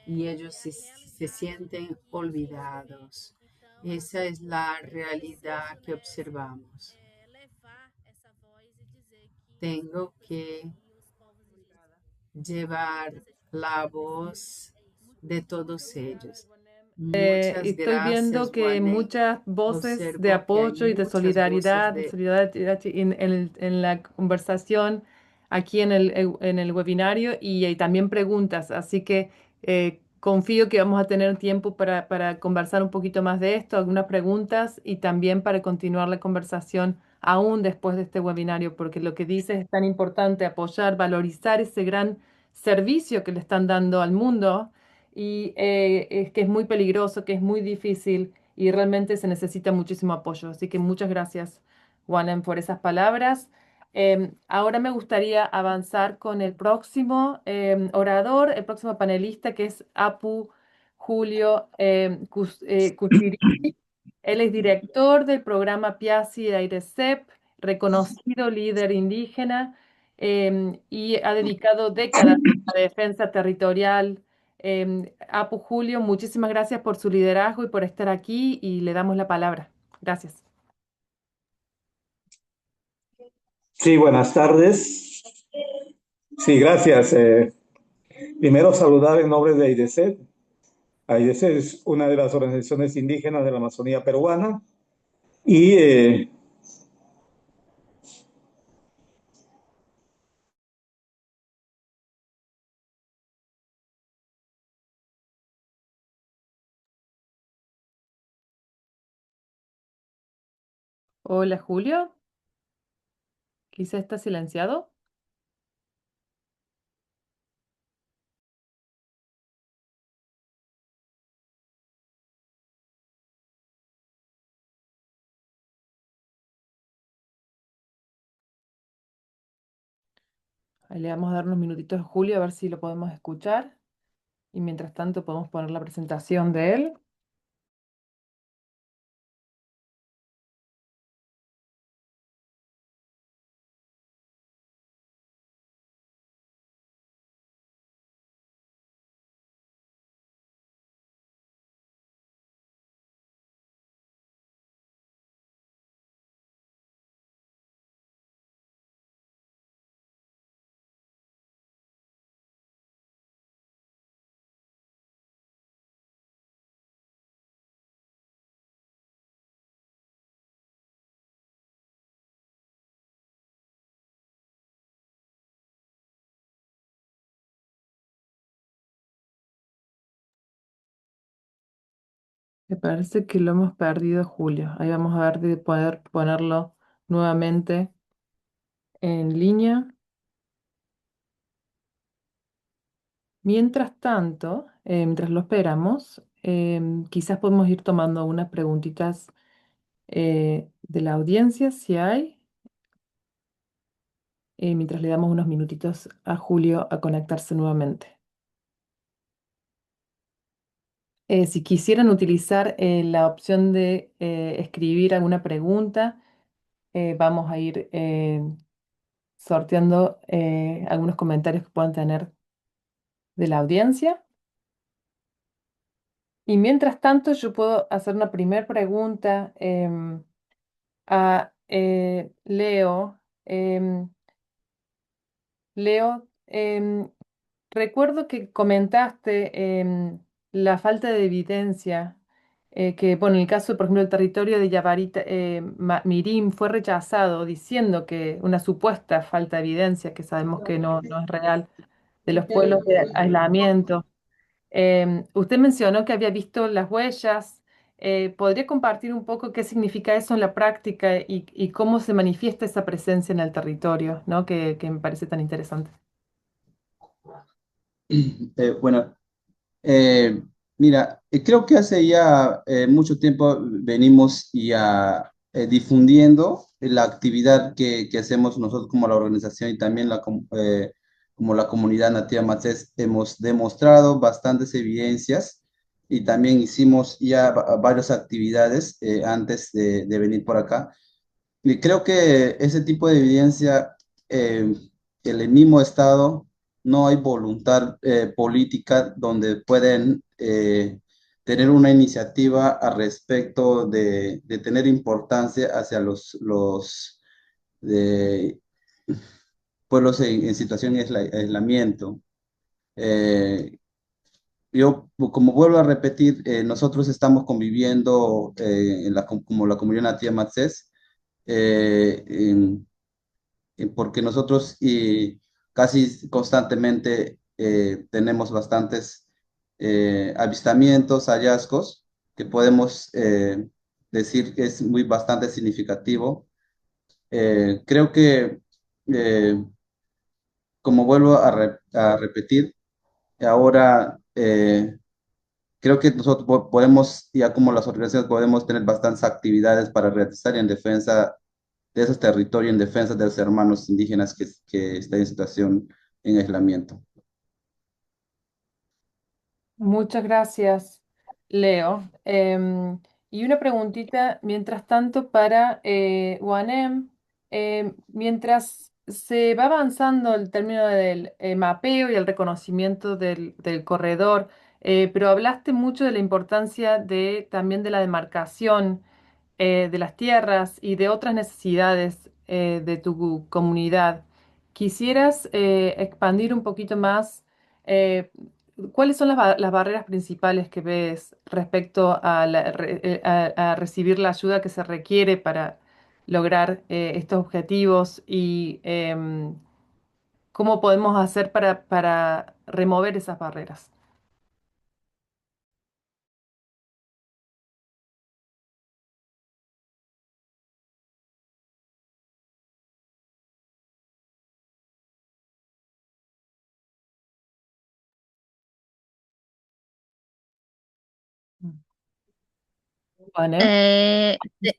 y ellos se sienten olvidados. Esa es la realidad que observamos. Tengo que llevar la voz de todos ellos. Muchas Estoy viendo gracias, que Juané. muchas voces de Observo que hay apoyo y de muchas voces solidaridad en la conversación aquí en el webinario y también preguntas. Así que confío que vamos a tener tiempo para conversar un poquito más de esto, algunas preguntas y también para continuar la conversación aún después de este webinario, porque lo que dices es tan importante, apoyar, valorizar ese gran servicio que le están dando al mundo y es que es muy peligroso, que es muy difícil y realmente se necesita muchísimo apoyo. Así que muchas gracias, Juanen, por esas palabras. Ahora me gustaría avanzar con el próximo orador, el próximo panelista, que es Apu Julio Custiri. Él es director del programa PIASI de AIRECEP, reconocido líder indígena y ha dedicado décadas a la defensa territorial. Apu Julio, muchísimas gracias por su liderazgo y por estar aquí y le damos la palabra. Gracias. Sí, buenas tardes. Sí, gracias. Primero saludar en nombre de AIDESET. AIDESET es una de las organizaciones indígenas de la Amazonía peruana y Hola, Julio. Quizá está silenciado. Ahí le vamos a dar unos minutitos a Julio a ver si lo podemos escuchar. Y mientras tanto podemos poner la presentación de él. Me parece que lo hemos perdido, Julio. Ahí vamos a ver de poder ponerlo nuevamente en línea. Mientras tanto, mientras lo esperamos, quizás podemos ir tomando unas preguntitas de la audiencia, si hay, mientras le damos unos minutitos a Julio a conectarse nuevamente. Si quisieran utilizar la opción de escribir alguna pregunta, vamos a ir sorteando algunos comentarios que puedan tener de la audiencia. Y mientras tanto, yo puedo hacer una primera pregunta a Leo. Leo, recuerdo que comentaste la falta de evidencia que, bueno, en el caso, por ejemplo, del territorio de Yabarita, Mirim fue rechazado diciendo que una supuesta falta de evidencia, que sabemos que no es real, de los pueblos de aislamiento. Usted mencionó que había visto las huellas. ¿Podría compartir un poco qué significa eso en la práctica y cómo se manifiesta esa presencia en el territorio, ¿no? Que me parece tan interesante. Bueno, mira, creo que hace ya mucho tiempo venimos ya difundiendo la actividad que hacemos nosotros como la organización y también como la comunidad nativa Macés. Hemos demostrado bastantes evidencias y también hicimos ya varias actividades antes de venir por acá. Y creo que ese tipo de evidencia, eh, en el mismo Estado no hay voluntad política donde pueden tener una iniciativa al respecto de tener importancia hacia los de pueblos en situación de aislamiento. Eh, yo, como vuelvo a repetir, nosotros estamos conviviendo como la comunidad nativa Matsés, eh, en- porque nosotros casi constantemente tenemos bastantes avistamientos, hallazgos, que podemos decir que es muy bastante significativo. Creo que, eh, como vuelvo a repetir, ahora creo que nosotros podemos, ya como las organizaciones, podemos tener bastantes actividades para realizar en defensa de esos territorios, en defensa de los hermanos indígenas que están en situación en aislamiento. Muchas gracias, Leo. Y una preguntita, mientras tanto, para Juanem. Mientras se va avanzando el término del mapeo y el reconocimiento del corredor, pero hablaste mucho de la importancia también de la demarcación de las tierras y de otras necesidades de tu comunidad. ¿Quisieras expandir un poquito más? eh, ¿Cuáles son las barreras principales que ves respecto a recibir la ayuda que se requiere para lograr estos objetivos y cómo podemos hacer para remover esas barreras? Juanem.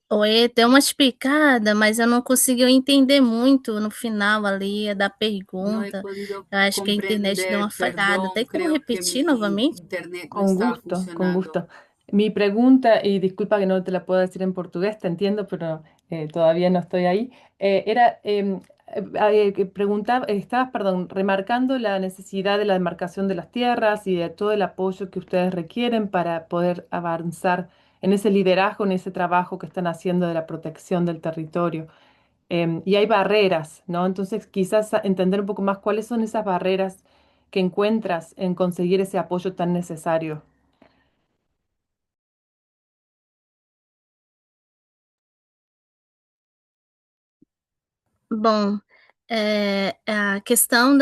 Oi, deu uma explicada, mas eu não consegui entender muito no final ali da No he pergunta. podido Eu acho que a internet deu comprender, uma falhada. perdón, Tem como creo que repetir mi novamente? internet no Con estaba gusto, con funcionando. gusto. Mi pregunta, y disculpa que no te la puedo decir en portugués, te entiendo, pero todavía no estoy ahí, era que preguntaba, estabas, perdón, remarcando la necesidad de la demarcación de las tierras y de todo el apoyo que ustedes requieren para poder avanzar en ese liderazgo, en ese trabajo que están haciendo de la protección del territorio. Y hay barreras, ¿no? Entonces, quizás entender un poco más cuáles son esas barreras que encuentras en conseguir ese apoyo tan necesario. Bom, a questão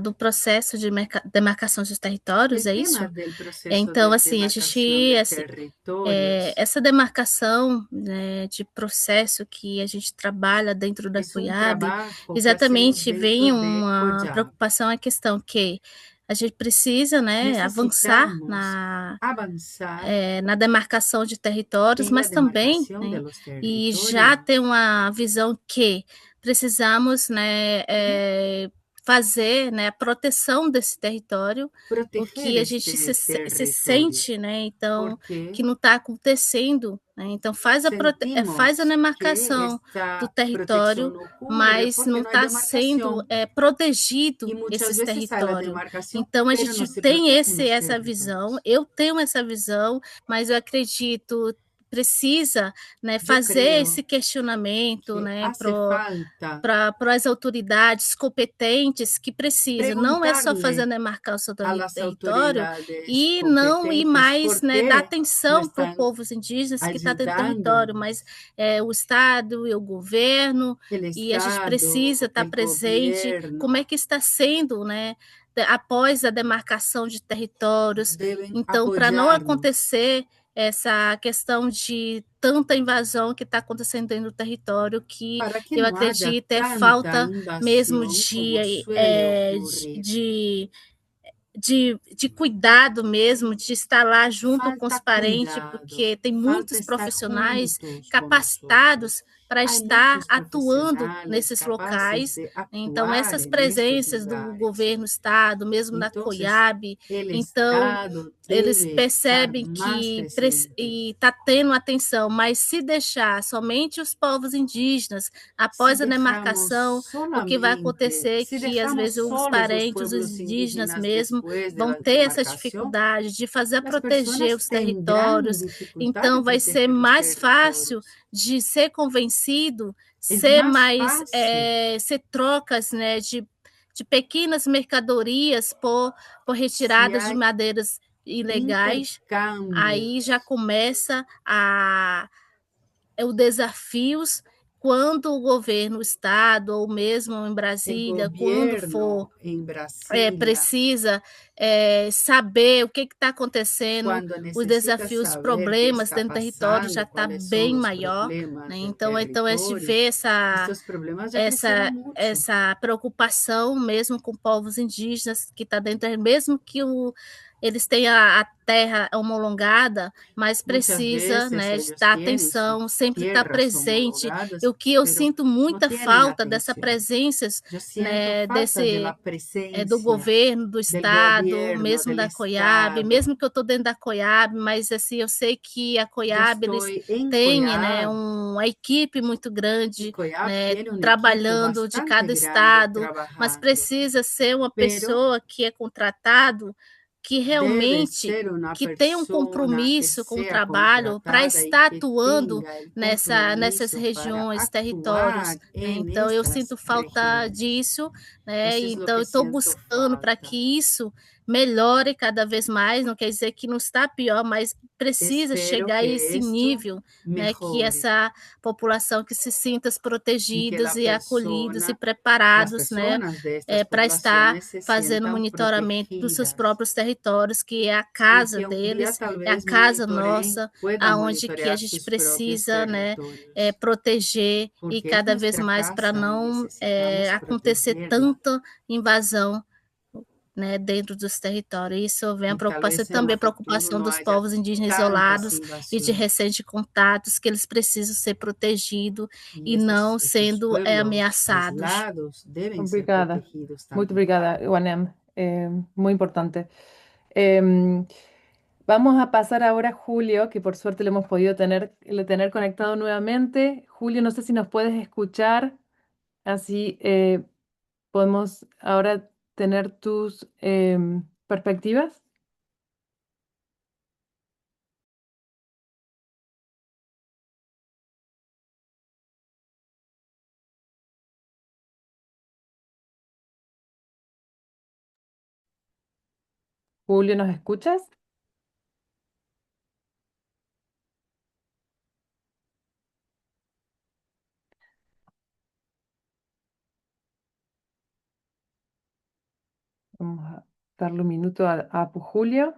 do processo de demarcação dos territórios, El é tema isso? del proceso Então, de assim, a demarcación gente, de assim, territorios essa demarcação, né, de processo que a gente trabalha dentro da es un COIAB, trabajo que hacemos exatamente vem dentro de uma COYAB. preocupação, a questão que a gente precisa, né, avançar Necesitamos avanzar na demarcação de territórios, en la mas também, demarcación de né, los e já ter territorios, uma visão que precisamos, né, fazer, né, a proteção desse território, o proteger que a gente este se territorio, sente, né, então, que porque não está acontecendo, né, então faz a sentimos que demarcação do esta protección território, no ocurre mas porque não no hay está sendo demarcación protegido y muchas esses veces hay la territórios. demarcación, Então a pero no gente se tem protegen los essa visão, territorios. eu tenho essa visão, mas eu acredito precisa, né, Eu fazer esse creio questionamento, que né, hace falta para as autoridades competentes que precisam. Não é só fazer a preguntarle demarcação do a las território autoridades e não ir competentes mais, por né, dar qué no atenção para os están povos indígenas que estão dentro do território, ayudando mas o Estado e o governo, el e a gente Estado, precisa estar el presente como é gobierno, que está sendo, né, após a demarcação de territórios. deben Então, para não apoyarnos acontecer essa questão de tanta invasão que está acontecendo dentro do território, que para que eu no haya acredito é tanta falta mesmo invasión como suele ocurrir. de cuidado mesmo, de estar lá junto com os Falta parentes, cuidado, porque tem falta muitos estar profissionais juntos con nosotros. capacitados para Hay estar muchos atuando profesionales nesses capaces locais. de Então, actuar essas en estos presenças do lugares. governo, Estado, mesmo da Entonces, COIAB, el então Estado eles debe estar percebem más que presente. está tendo atenção, mas se deixar somente os povos indígenas, Si após a demarcação, o que vai acontecer é si que, às dejamos vezes, os solos los parentes, os pueblos indígenas indígenas mesmo, después de vão la ter essa demarcación, dificuldade de fazer las proteger personas os tendrán territórios. Então, dificultades vai de ser tejer los mais fácil territorios. de ser convencido, Es ser más mais, fácil ser trocas, né, de pequenas mercadorias por si retiradas de hay madeiras ilegais. intercambio. Aí já começa os desafios quando o governo, o Estado, ou mesmo em El Brasília, quando for gobierno en Brasilia, precisa saber o que está acontecendo, cuando os necesita desafios, os saber qué problemas está dentro do território já pasando, está cuáles son bem los maior, né? problemas del Então a gente territorio, vê estos problemas ya crecieron mucho. essa preocupação mesmo com povos indígenas que está dentro, mesmo que eles tenham a terra homologada, mas Muchas precisa, veces né, ellos dar tienen sus atenção, sempre estar tierras presente. E homologadas, o que eu pero sinto no muita tienen falta dessa atención. presença, Yo siento né, falta de la do presencia governo, do del Estado, gobierno, mesmo del da COIAB, Estado. mesmo que eu estou dentro da COIAB, mas assim, eu sei que a Yo COIAB eles estoy en têm, né, COIAB uma equipe muito y grande, COIAB né, tiene un equipo trabalhando de bastante cada grande estado, mas trabajando, precisa ser uma pero pessoa que é contratado, que debe realmente ser una que tenha um persona que compromisso com o sea trabalho para contratada y estar que atuando tenga el nessas compromiso para regiões, territórios, actuar né? en Então eu estas sinto falta regiones. disso, né? Eso es lo Então que eu estou siento buscando para falta. que isso melhore cada vez mais, não quer dizer que não está pior, mas precisa Espero chegar a que esse esto nível, né, que mejore essa população que se sinta y que protegidos e acolhidos e las preparados, né, personas de estas para estar poblaciones se fazendo sientan monitoramento dos seus protegidas próprios territórios, que é a y casa que un día deles, tal é a vez casa nossa, puedan aonde que a monitorear gente sus propios precisa, né, territorios, proteger e porque es cada vez nuestra mais para casa y não necesitamos acontecer protegerla. tanta invasão, né, dentro dos territórios. Isso vem a Y tal preocupação vez en un também, a futuro preocupação no dos haya povos indígenas tantas isolados e de invasiones. recente contatos, que eles precisam ser protegidos Y e não estos sendo pueblos ameaçados. aislados deben ser Obrigada. protegidos Muito también. obrigada, Wanem. Muy importante. Vamos a pasar ahora a Julio, que por suerte lo hemos podido tener conectado nuevamente. Julio, no sé si nos puedes escuchar, así podemos ahora tener tus perspectivas. Julio, ¿nos escuchas? Vamos a darle un minuto a Julio.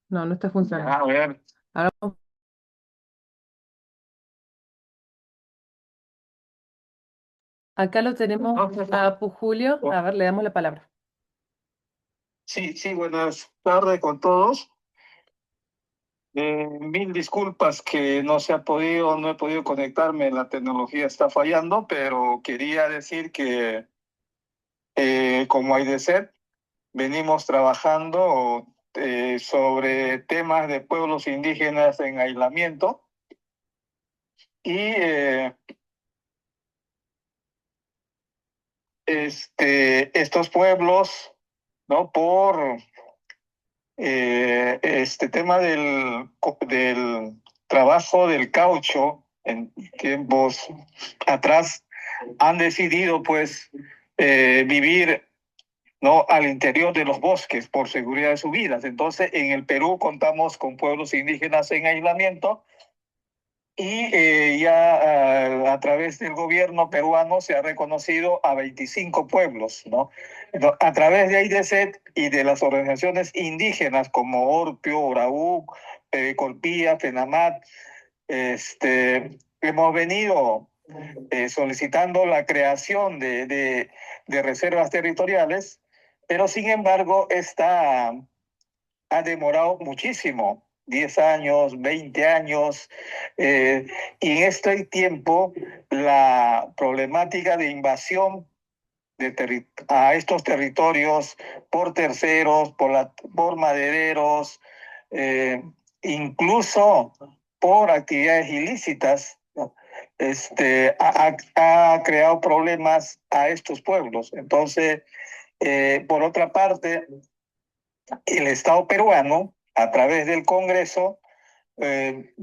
No, no está funcionando. Ahora vamos Acá lo tenemos a Julio. A ver, le damos la palabra. Sí, sí, buenas tardes con todos. Mil disculpas que no he podido conectarme, la tecnología está fallando, pero quería decir que como AIDESET venimos trabajando sobre temas de pueblos indígenas en aislamiento y estos pueblos, ¿no? Por este tema del trabajo del caucho en tiempos atrás han decidido pues vivir, ¿no? Al interior de los bosques por seguridad de sus vidas. Entonces en el Perú contamos con pueblos indígenas en aislamiento y ya a través del gobierno peruano se ha reconocido a 25 pueblos, ¿no? A través de AIDESET y de las organizaciones indígenas como Orpio, Oraú, Colpía, FENAMAT, hemos venido solicitando la creación de reservas territoriales, pero sin embargo esta ha demorado muchísimo, 10 años, 20 años, y en este tiempo la problemática de invasión a estos territorios por terceros, por madereros, incluso por actividades ilícitas, ¿no? Ha creado problemas a estos pueblos. Entonces, por otra parte, el Estado peruano, a través del Congreso, eh,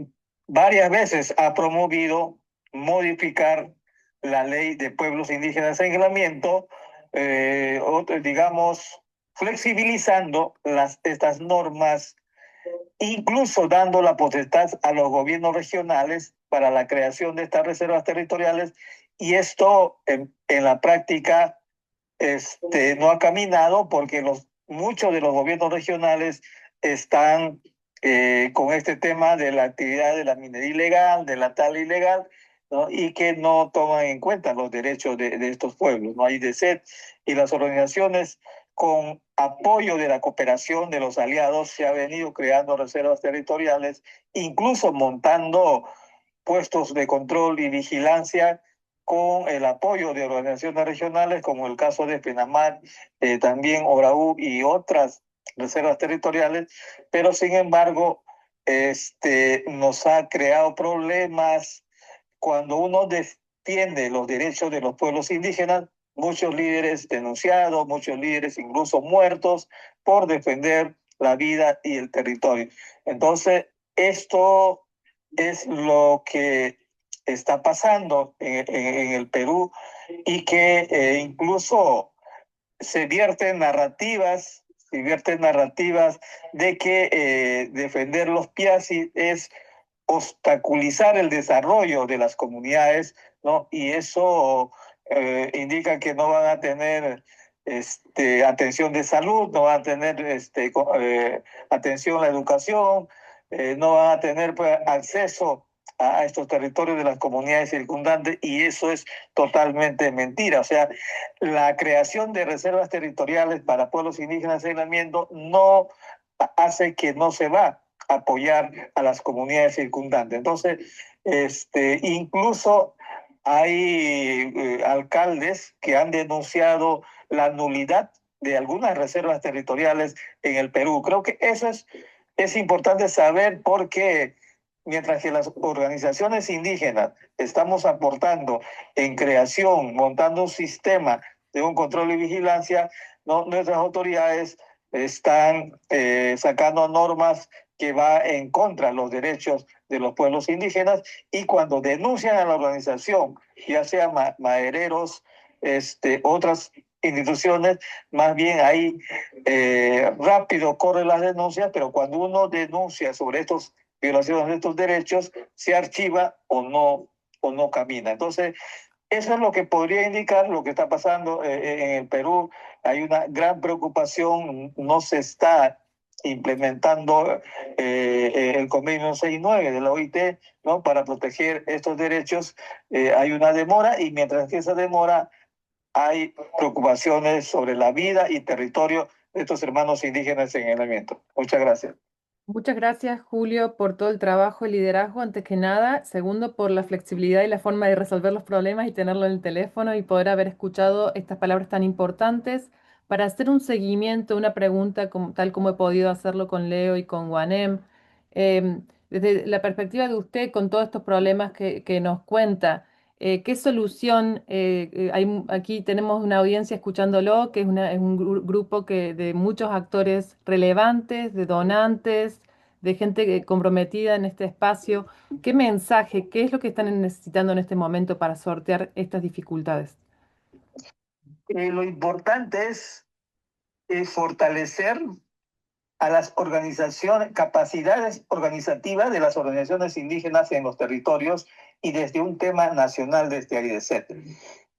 varias veces ha promovido modificar la ley de pueblos indígenas en aislamiento, digamos, flexibilizando estas normas, incluso dando la potestad a los gobiernos regionales para la creación de estas reservas territoriales, y esto en la práctica no ha caminado porque muchos de los gobiernos regionales están con este tema de la actividad de la minería ilegal, de la tala ilegal, ¿no? Y que no toman en cuenta los derechos de estos pueblos, ¿no? Hay AIDESET y las organizaciones con apoyo de la cooperación de los aliados se ha venido creando reservas territoriales, incluso montando puestos de control y vigilancia con el apoyo de organizaciones regionales, como el caso de PENAMAT, también ORAU y otras reservas territoriales, pero sin embargo, nos ha creado problemas cuando uno defiende los derechos de los pueblos indígenas, muchos líderes denunciados, muchos líderes incluso muertos por defender la vida y el territorio. Entonces, esto es lo que está pasando en el Perú y que incluso se vierten narrativas de que defender los piasis es obstaculizar el desarrollo de las comunidades, ¿no? Y eso indica que no van a tener atención de salud, no van a tener atención a la educación, no van a tener pues, acceso a estos territorios de las comunidades circundantes, y eso es totalmente mentira. O sea, la creación de reservas territoriales para pueblos indígenas en aislamiento no hace que no se va a apoyar a las comunidades circundantes. Entonces, incluso hay alcaldes que han denunciado la nulidad de algunas reservas territoriales en el Perú. Creo que eso es importante saber, porque mientras que las organizaciones indígenas estamos aportando en creación, montando un sistema de un control y vigilancia, ¿no? Nuestras autoridades están sacando normas que va en contra de los derechos de los pueblos indígenas, y cuando denuncian a la organización, ya sea madereros, otras instituciones, más bien ahí rápido corren las denuncias, pero cuando uno denuncia sobre estos violaciones de estos derechos, se archiva o no camina. Entonces, eso es lo que podría indicar lo que está pasando en el Perú. Hay una gran preocupación, no se está implementando el convenio 69 de la OIT, ¿no? Para proteger estos derechos, hay una demora, y mientras que esa demora hay preocupaciones sobre la vida y territorio de estos hermanos indígenas en el ambiente. Muchas gracias. Muchas gracias, Julio, por todo el trabajo y liderazgo, antes que nada. Segundo, por la flexibilidad y la forma de resolver los problemas y tenerlo en el teléfono y poder haber escuchado estas palabras tan importantes para hacer un seguimiento, una pregunta tal como he podido hacerlo con Leo y con Guanem. Desde la perspectiva de usted, con todos estos problemas que nos cuenta, ¿qué solución? Aquí tenemos una audiencia escuchándolo, que es un grupo de muchos actores relevantes, de donantes, de gente comprometida en este espacio. ¿Qué mensaje, qué es lo que están necesitando en este momento para sortear estas dificultades? Lo importante es fortalecer a las organizaciones, capacidades organizativas de las organizaciones indígenas en los territorios, y desde un tema nacional desde AIDESET.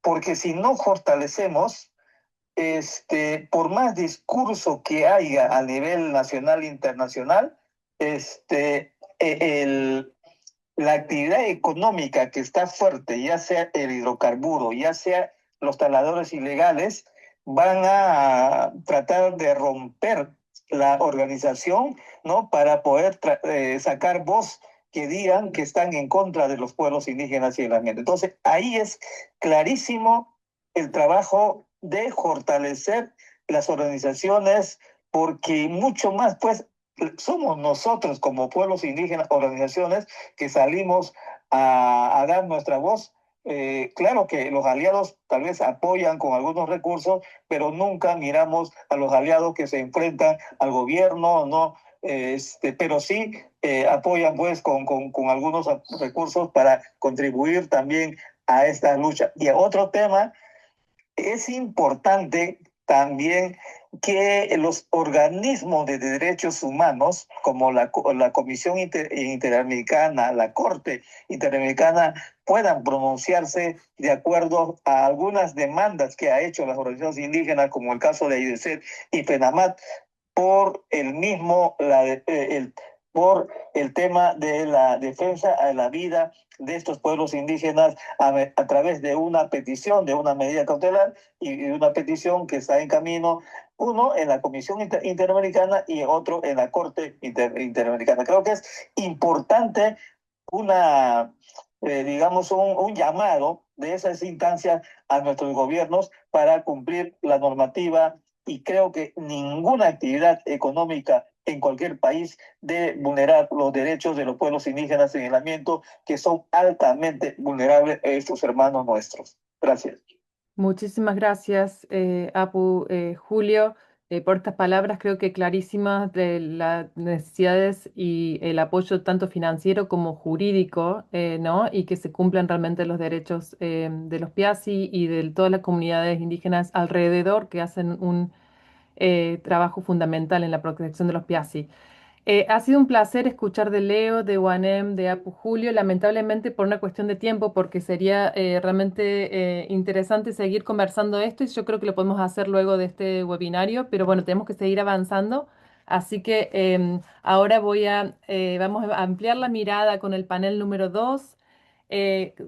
Porque si no fortalecemos, por más discurso que haya a nivel nacional e internacional, la actividad económica que está fuerte, ya sea el hidrocarburo, ya sea los taladores ilegales, van a tratar de romper la organización, ¿no? Para poder sacar voz que digan que están en contra de los pueblos indígenas y el ambiente. Entonces, ahí es clarísimo el trabajo de fortalecer las organizaciones, porque mucho más, pues, somos nosotros como pueblos indígenas, organizaciones, que salimos a dar nuestra voz. Claro que los aliados tal vez apoyan con algunos recursos, pero nunca miramos a los aliados que se enfrentan al gobierno, ¿no? Pero sí apoyan pues con algunos recursos para contribuir también a esta lucha. Y otro tema, es importante también que los organismos de derechos humanos, como la Comisión Interamericana, la Corte Interamericana, puedan pronunciarse de acuerdo a algunas demandas que ha hecho las organizaciones indígenas, como el caso de AIDESET y FENAMAT, por por el tema de la defensa a la vida de estos pueblos indígenas a través de una petición, de una medida cautelar y una petición que está en camino, uno en la Comisión Interamericana y otro en la Corte Interamericana. Creo que es importante digamos, un llamado de esas instancias a nuestros gobiernos para cumplir la normativa, y creo que ninguna actividad económica en cualquier país debe vulnerar los derechos de los pueblos indígenas en el ambiente, que son altamente vulnerables a estos hermanos nuestros. Gracias. Muchísimas gracias, Apu, Julio, por estas palabras, creo que clarísimas de las necesidades y el apoyo tanto financiero como jurídico, ¿no? Y que se cumplan realmente los derechos de los Piasi y de todas las comunidades indígenas alrededor, que hacen un trabajo fundamental en la protección de los Piasi. Ha sido un placer escuchar de Leo, de Guanem, de Apu Julio, lamentablemente por una cuestión de tiempo, porque sería realmente interesante seguir conversando esto, y yo creo que lo podemos hacer luego de este webinario, pero bueno, tenemos que seguir avanzando. Así que ahora vamos a ampliar la mirada con el panel número 2,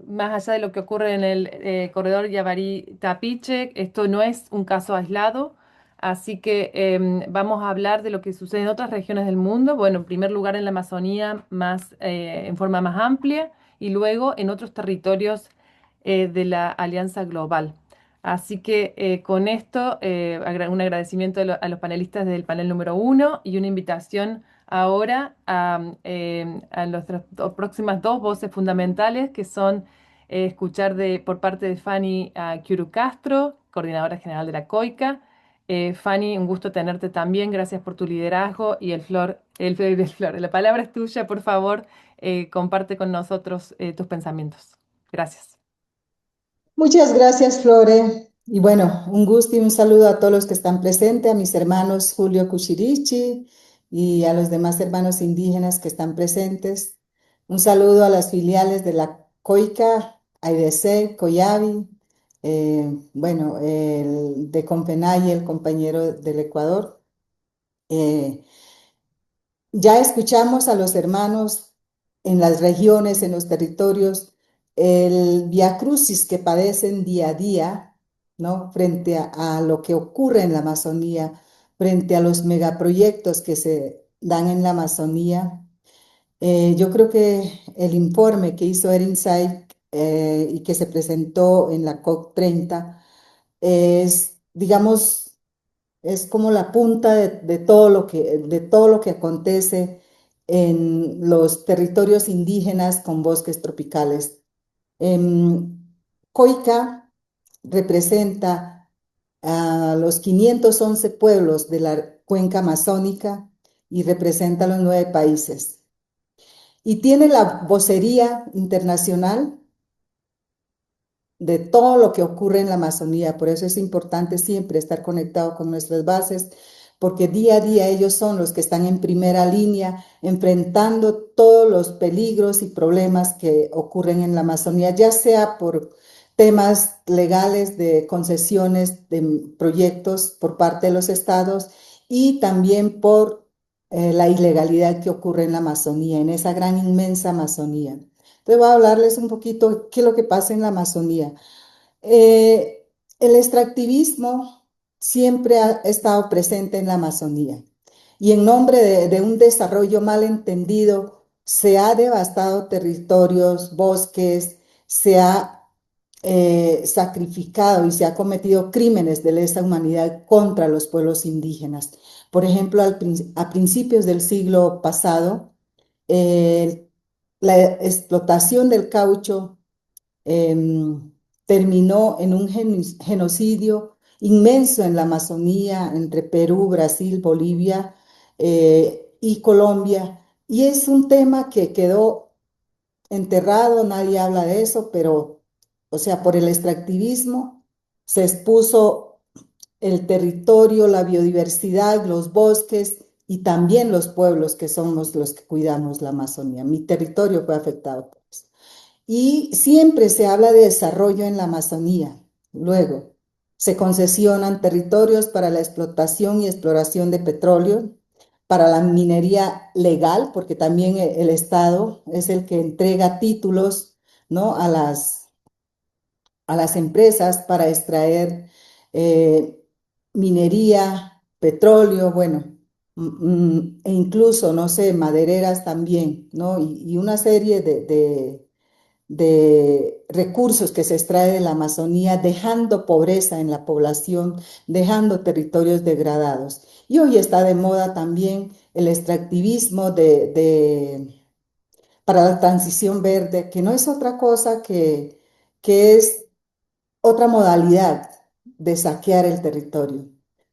más allá de lo que ocurre en el corredor Yavarí-Tapiche. Esto no es un caso aislado. Así que vamos a hablar de lo que sucede en otras regiones del mundo. Bueno, en primer lugar en la Amazonía en forma más amplia, y luego en otros territorios de la Alianza Global. Así que con esto, un agradecimiento a los panelistas del panel número 1 y una invitación ahora a nuestras próximas dos voces fundamentales, que son escuchar por parte de Fanny Kiuru Castro, coordinadora general de la COICA. Fanny, un gusto tenerte también. Gracias por tu liderazgo. Y la palabra es tuya, por favor. Comparte con nosotros tus pensamientos. Gracias. Muchas gracias, Flore. Y bueno, un gusto y un saludo a todos los que están presentes, a mis hermanos Julio Cuchirichi y a los demás hermanos indígenas que están presentes. Un saludo a las filiales de la COICA, AIDC, COYAVI, bueno, el de Compenay, el compañero del Ecuador. Ya escuchamos a los hermanos en las regiones, en los territorios, el viacrucis que padecen día a día, ¿no? Frente a lo que ocurre en la Amazonía, frente a los megaproyectos que se dan en la Amazonía. Yo creo que el informe que hizo Insight y que se presentó en la COP30 es, digamos, es como la punta de todo lo que acontece en los territorios indígenas con bosques tropicales. Coica representa a los 511 pueblos de la cuenca amazónica y representa a los 9 países. Y tiene la vocería internacional de todo lo que ocurre en la Amazonía. Por eso es importante siempre estar conectado con nuestras bases, porque día a día ellos son los que están en primera línea enfrentando todos los peligros y problemas que ocurren en la Amazonía, ya sea por temas legales de concesiones de proyectos por parte de los estados y también por la ilegalidad que ocurre en la Amazonía, en esa gran inmensa Amazonía. Entonces voy a hablarles un poquito qué es lo que pasa en la Amazonía. El extractivismo siempre ha estado presente en la Amazonía y en nombre de un desarrollo mal entendido se ha devastado territorios, bosques, se ha sacrificado y se ha cometido crímenes de lesa humanidad contra los pueblos indígenas. Por ejemplo, a principios del siglo pasado, la explotación del caucho terminó en un genocidio inmenso en la Amazonía, entre Perú, Brasil, Bolivia y Colombia. Y es un tema que quedó enterrado, nadie habla de eso, pero, o sea, por el extractivismo se expuso el territorio, la biodiversidad, los bosques y también los pueblos que somos los que cuidamos la Amazonía. Mi territorio fue afectado por eso. Y siempre se habla de desarrollo en la Amazonía. Luego, se concesionan territorios para la explotación y exploración de petróleo, para la minería legal, porque también el Estado es el que entrega títulos, ¿no? a las empresas para extraer minería, petróleo, bueno, e incluso, no sé, madereras también, ¿no? Y una serie de recursos que se extrae de la Amazonía, dejando pobreza en la población, dejando territorios degradados. Y hoy está de moda también el extractivismo para la transición verde, que no es otra cosa que es otra modalidad de saquear el territorio.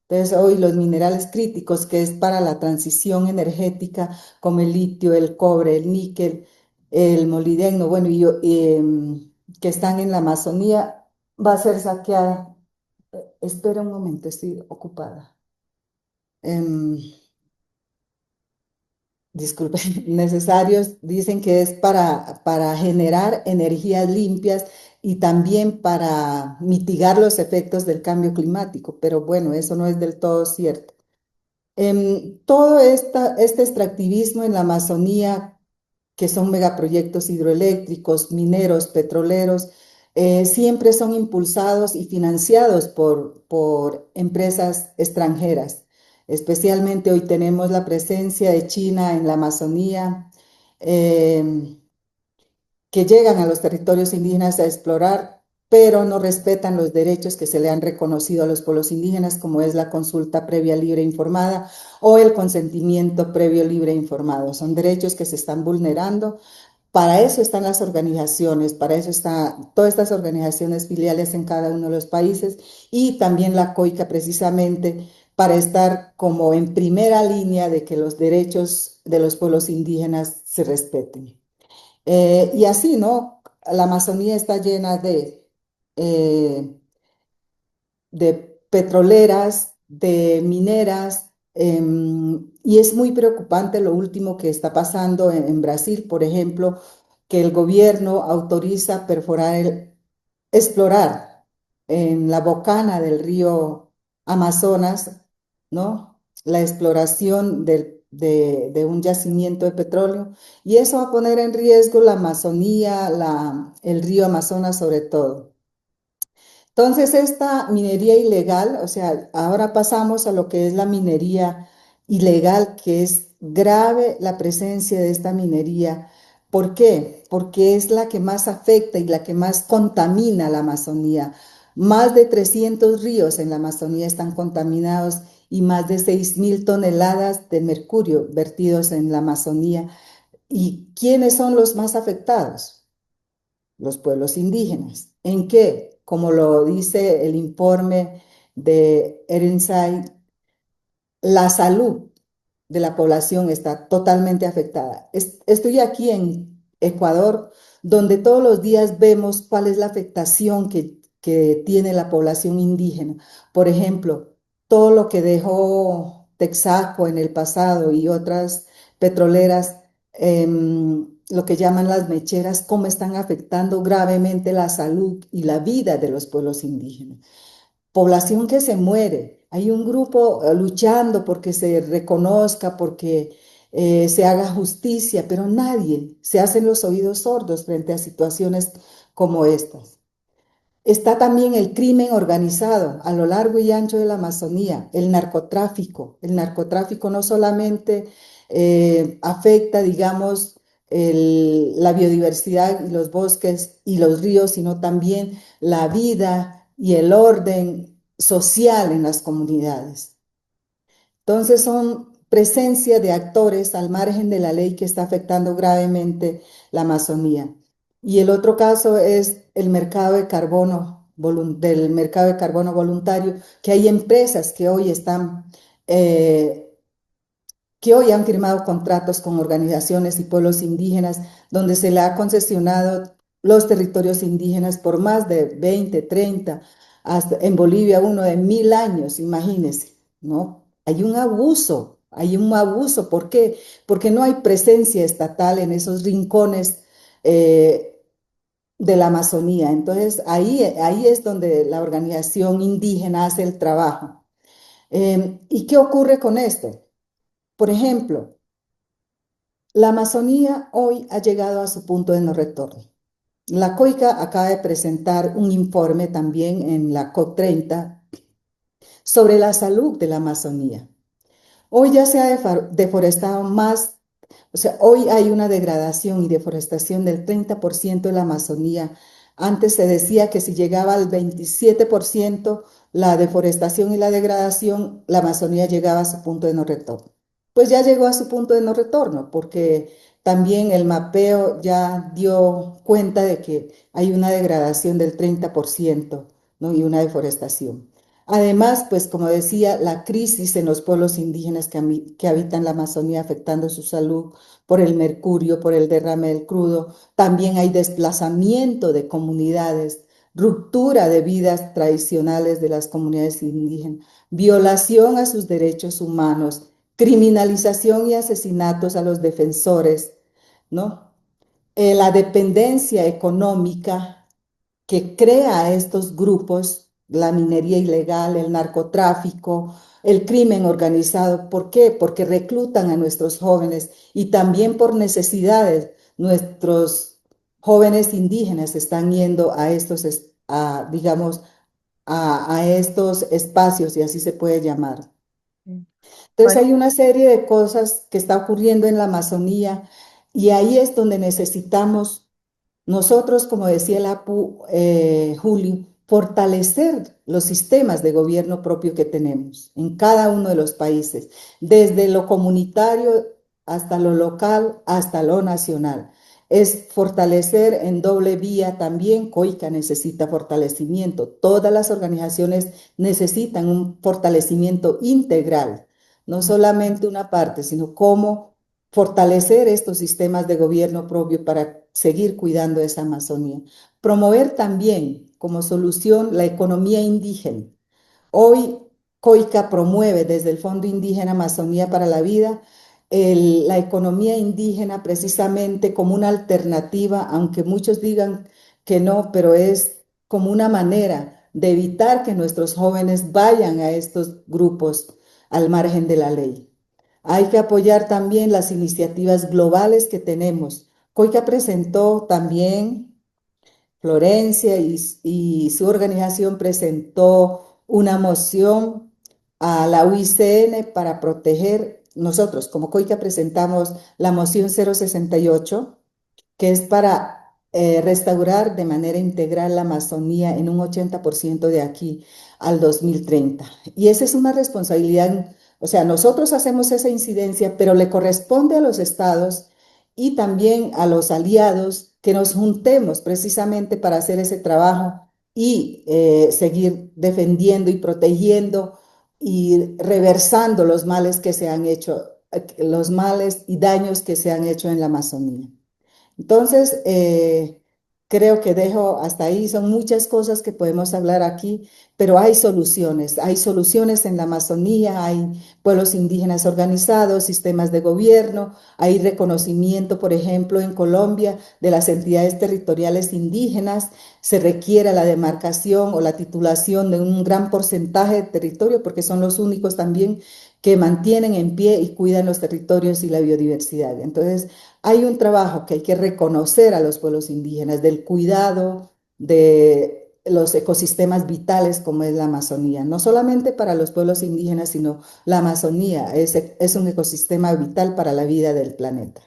Entonces, hoy los minerales críticos, que es para la transición energética, como el litio, el cobre, el níquel, el molibdeno, bueno, que están en la Amazonía, va a ser saqueada. Espera un momento, estoy ocupada. Disculpe, necesarios, dicen que es para generar energías limpias y también para mitigar los efectos del cambio climático, pero bueno, eso no es del todo cierto. Todo este extractivismo en la Amazonía, que son megaproyectos hidroeléctricos, mineros, petroleros, siempre son impulsados y financiados por empresas extranjeras. Especialmente hoy tenemos la presencia de China en la Amazonía, que llegan a los territorios indígenas a explorar, pero no respetan los derechos que se le han reconocido a los pueblos indígenas, como es la consulta previa libre e informada o el consentimiento previo libre e informado. Son derechos que se están vulnerando. Para eso están las organizaciones, para eso están todas estas organizaciones filiales en cada uno de los países y también la COICA precisamente para estar como en primera línea de que los derechos de los pueblos indígenas se respeten. Y así, ¿no? La Amazonía está llena eh, de petroleras, de mineras, y es muy preocupante lo último que está pasando en Brasil, por ejemplo, que el gobierno autoriza explorar en la bocana del río Amazonas, ¿no? La exploración del de un yacimiento de petróleo, y eso va a poner en riesgo la Amazonía, el río Amazonas sobre todo. Entonces, esta minería ilegal, o sea, ahora pasamos a lo que es la minería ilegal, que es grave la presencia de esta minería. ¿Por qué? Porque es la que más afecta y la que más contamina la Amazonía. Más de 300 ríos en la Amazonía están contaminados y más de 6.000 toneladas de mercurio vertidos en la Amazonía. ¿Y quiénes son los más afectados? Los pueblos indígenas. ¿En qué? Como lo dice el informe de Earnside, la salud de la población está totalmente afectada. Estoy aquí en Ecuador, donde todos los días vemos cuál es la afectación que tiene la población indígena. Por ejemplo, todo lo que dejó Texaco en el pasado y otras petroleras, lo que llaman las mecheras, cómo están afectando gravemente la salud y la vida de los pueblos indígenas. Población que se muere. Hay un grupo luchando porque se reconozca, porque se haga justicia, pero nadie se hace los oídos sordos frente a situaciones como estas. Está también el crimen organizado a lo largo y ancho de la Amazonía, el narcotráfico. El narcotráfico no solamente afecta, digamos, la biodiversidad y los bosques y los ríos, sino también la vida y el orden social en las comunidades. Entonces son presencia de actores al margen de la ley que está afectando gravemente la Amazonía. Y el otro caso es el mercado de carbono, del mercado de carbono voluntario, que hay empresas que hoy que hoy han firmado contratos con organizaciones y pueblos indígenas, donde se le ha concesionado los territorios indígenas por más de 20, 30, hasta en Bolivia uno de 1.000 años, imagínense, ¿no? Hay un abuso, hay un abuso. ¿Por qué? Porque no hay presencia estatal en esos rincones de la Amazonía. Entonces, ahí es donde la organización indígena hace el trabajo. ¿Y qué ocurre con esto? Por ejemplo, la Amazonía hoy ha llegado a su punto de no retorno. La COICA acaba de presentar un informe también en la COP30 sobre la salud de la Amazonía. Hoy ya se ha deforestado más, o sea, hoy hay una degradación y deforestación del 30% de la Amazonía. Antes se decía que si llegaba al 27% la deforestación y la degradación, la Amazonía llegaba a su punto de no retorno. Pues ya llegó a su punto de no retorno, porque también el mapeo ya dio cuenta de que hay una degradación del 30%, ¿no? Y una deforestación. Además, pues como decía, la crisis en los pueblos indígenas que habitan la Amazonía afectando su salud por el mercurio, por el derrame del crudo. También hay desplazamiento de comunidades, ruptura de vidas tradicionales de las comunidades indígenas, violación a sus derechos humanos, criminalización y asesinatos a los defensores, ¿no? La dependencia económica que crea a estos grupos, la minería ilegal, el narcotráfico, el crimen organizado. ¿Por qué? Porque reclutan a nuestros jóvenes y también por necesidades. Nuestros jóvenes indígenas están yendo a estos, digamos, a estos espacios, y así se puede llamar. Entonces hay una serie de cosas que está ocurriendo en la Amazonía y ahí es donde necesitamos nosotros, como decía el APU, Julio, fortalecer los sistemas de gobierno propio que tenemos en cada uno de los países, desde lo comunitario hasta lo local, hasta lo nacional. Es fortalecer en doble vía también. COICA necesita fortalecimiento. Todas las organizaciones necesitan un fortalecimiento integral, no solamente una parte, sino cómo fortalecer estos sistemas de gobierno propio para seguir cuidando esa Amazonía. Promover también como solución la economía indígena. Hoy COICA promueve desde el Fondo Indígena Amazonía para la Vida la economía indígena precisamente como una alternativa, aunque muchos digan que no, pero es como una manera de evitar que nuestros jóvenes vayan a estos grupos al margen de la ley. Hay que apoyar también las iniciativas globales que tenemos. COICA presentó también, Florencia y su organización presentó una moción a la UICN para proteger, nosotros como COICA presentamos la moción 068, que es para restaurar de manera integral la Amazonía en un 80% de aquí al 2030. Y esa es una responsabilidad, o sea, nosotros hacemos esa incidencia, pero le corresponde a los estados y también a los aliados que nos juntemos precisamente para hacer ese trabajo y seguir defendiendo y protegiendo y reversando los males que se han hecho, los males y daños que se han hecho en la Amazonía. Entonces, creo que dejo hasta ahí. Son muchas cosas que podemos hablar aquí, pero hay soluciones. Hay soluciones en la Amazonía, hay pueblos indígenas organizados, sistemas de gobierno, hay reconocimiento, por ejemplo, en Colombia de las entidades territoriales indígenas. Se requiere la demarcación o la titulación de un gran porcentaje de territorio porque son los únicos también que mantienen en pie y cuidan los territorios y la biodiversidad. Entonces, hay un trabajo que hay que reconocer a los pueblos indígenas del cuidado de los ecosistemas vitales como es la Amazonía. No solamente para los pueblos indígenas, sino la Amazonía es un ecosistema vital para la vida del planeta.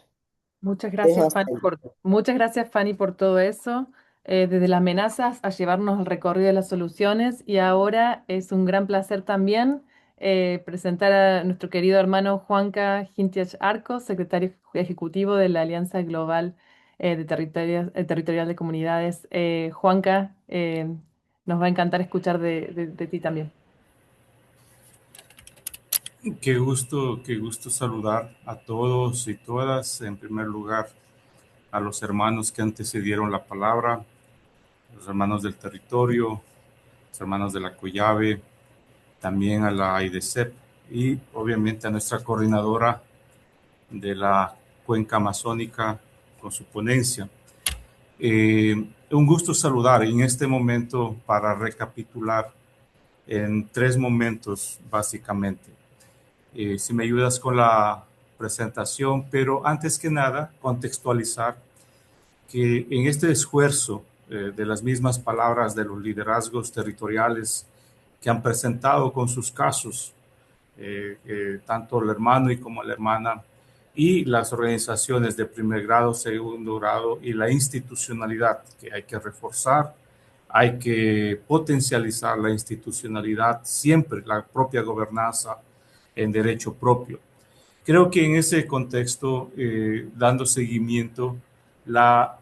Muchas Dejo gracias, hasta Fanny, ahí. muchas gracias, Fanny, por todo eso. Desde las amenazas a llevarnos al recorrido de las soluciones. Y ahora es un gran placer también presentar a nuestro querido hermano Juanca Hintiach Arcos, secretario ejecutivo de la Alianza Global Territorial de Comunidades. Juanca, nos va a encantar escuchar de ti también. Qué gusto saludar a todos y todas. En primer lugar, a los hermanos que antecedieron la palabra, los hermanos del territorio, los hermanos de la COIABE, también a la IDECEP y obviamente a nuestra coordinadora de la Cuenca Amazónica con su ponencia. Un gusto saludar en este momento para recapitular en 3 momentos básicamente. Si me ayudas con la presentación, pero antes que nada contextualizar que en este esfuerzo de las mismas palabras de los liderazgos territoriales que han presentado con sus casos, tanto el hermano y como la hermana, y las organizaciones de primer grado, segundo grado y la institucionalidad que hay que reforzar, hay que potencializar la institucionalidad, siempre la propia gobernanza en derecho propio. Creo que en ese contexto, dando seguimiento, la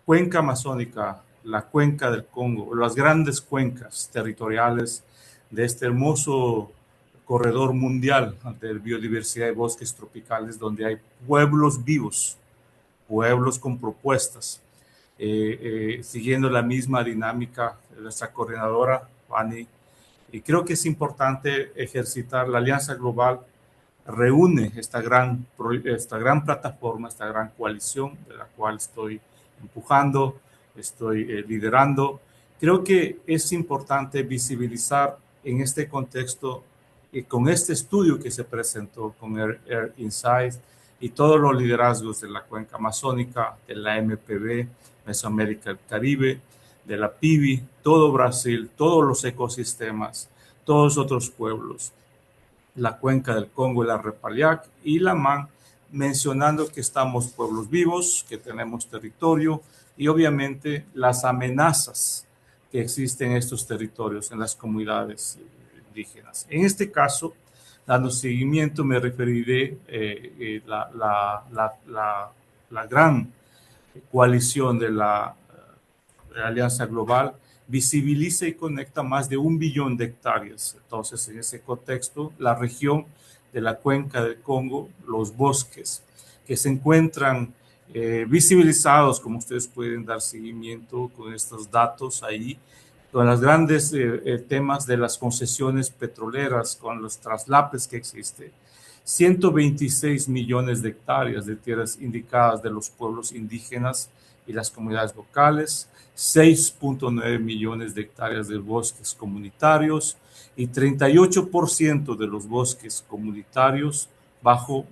cuenca amazónica, la cuenca del Congo, las grandes cuencas territoriales de este hermoso corredor mundial de biodiversidad y bosques tropicales, donde hay pueblos vivos, pueblos con propuestas, siguiendo la misma dinámica de nuestra coordinadora, Fanny. Y creo que es importante ejercitar la Alianza Global, reúne esta gran plataforma, esta gran coalición de la cual estoy empujando, estoy liderando. Creo que es importante visibilizar en este contexto y con este estudio que se presentó con Air Insight y todos los liderazgos de la Cuenca Amazónica, de la MPB, Mesoamérica del Caribe, de la PIBI, todo Brasil, todos los ecosistemas, todos otros pueblos, la Cuenca del Congo, la Repaliac y la MAN, mencionando que estamos pueblos vivos, que tenemos territorio y obviamente las amenazas que existen en estos territorios, en las comunidades indígenas. En este caso, dando seguimiento, me referiré a la gran coalición de la Alianza Global, visibiliza y conecta más de 1 billón de hectáreas. Entonces, en ese contexto, la región de la Cuenca del Congo, los bosques que se encuentran visibilizados, como ustedes pueden dar seguimiento con estos datos ahí, con los grandes temas de las concesiones petroleras, con los traslapes que existen. 126 millones de hectáreas de tierras indicadas de los pueblos indígenas y las comunidades locales, 6.9 millones de hectáreas de bosques comunitarios y 38% de los bosques comunitarios bajo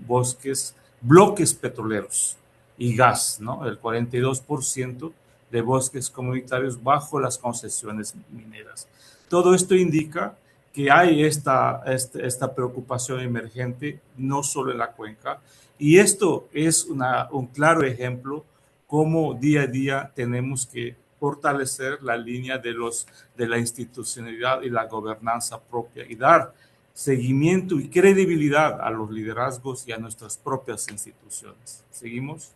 bloques petroleros y gas, ¿no? El 42% de bosques comunitarios bajo las concesiones mineras. Todo esto indica que hay esta preocupación emergente, no solo en la cuenca, y esto es un claro ejemplo cómo día a día tenemos que fortalecer la línea de la institucionalidad y la gobernanza propia y dar seguimiento y credibilidad a los liderazgos y a nuestras propias instituciones. ¿Seguimos?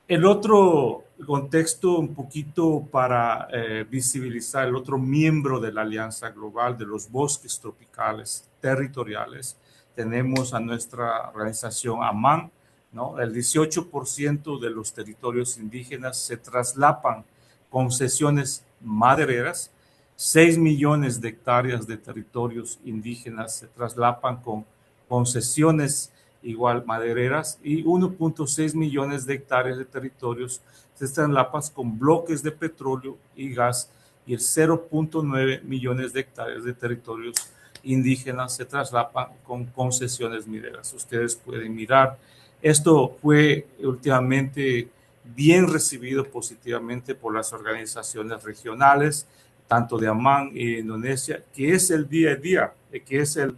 El otro contexto, un poquito para visibilizar el otro miembro de la Alianza Global de los Bosques Tropicales Territoriales, tenemos a nuestra organización AMAN, ¿no? El 18% de los territorios indígenas se traslapan concesiones madereras, 6 millones de hectáreas de territorios indígenas se traslapan con concesiones igual madereras y 1.6 millones de hectáreas de territorios se traslapan con bloques de petróleo y gas y el 0.9 millones de hectáreas de territorios indígenas se traslapan con concesiones mineras. Ustedes pueden mirar. Esto fue últimamente bien recibido positivamente por las organizaciones regionales, tanto de Amán y Indonesia, que es el día a día, que es el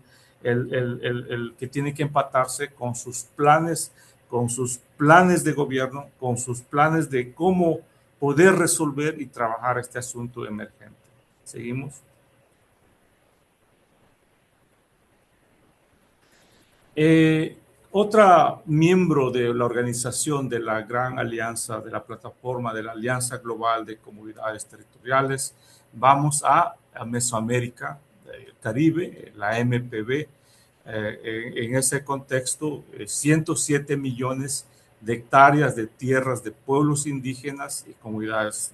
que tiene que empatarse con sus planes de gobierno, con sus planes de cómo poder resolver y trabajar este asunto emergente. ¿Seguimos? Otra miembro de la organización de la Gran Alianza, de la plataforma de la Alianza Global de Comunidades Territoriales, vamos a Mesoamérica, el Caribe, la MPB. En ese contexto, 107 millones de hectáreas de tierras de pueblos indígenas y comunidades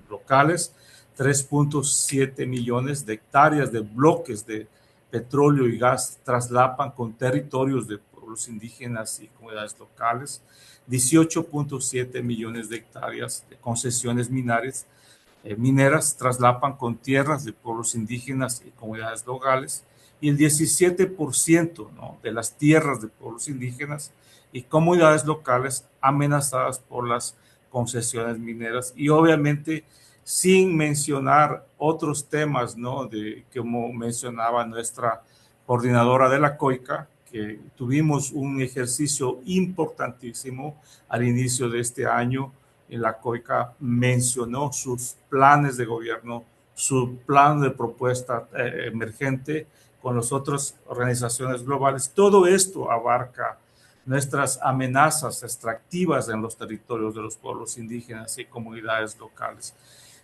locales, 3.7 millones de hectáreas de bloques de petróleo y gas traslapan con territorios de pueblos indígenas y comunidades locales, 18.7 millones de hectáreas de concesiones mineras traslapan con tierras de pueblos indígenas y comunidades locales, y el 17%, ¿no?, de las tierras de pueblos indígenas y comunidades locales amenazadas por las concesiones mineras, y obviamente sin mencionar otros temas, ¿no?, como mencionaba nuestra coordinadora de la COICA, que tuvimos un ejercicio importantísimo al inicio de este año. En la COICA mencionó sus planes de gobierno, su plan de propuesta emergente con las otras organizaciones globales. Todo esto abarca nuestras amenazas extractivas en los territorios de los pueblos indígenas y comunidades locales.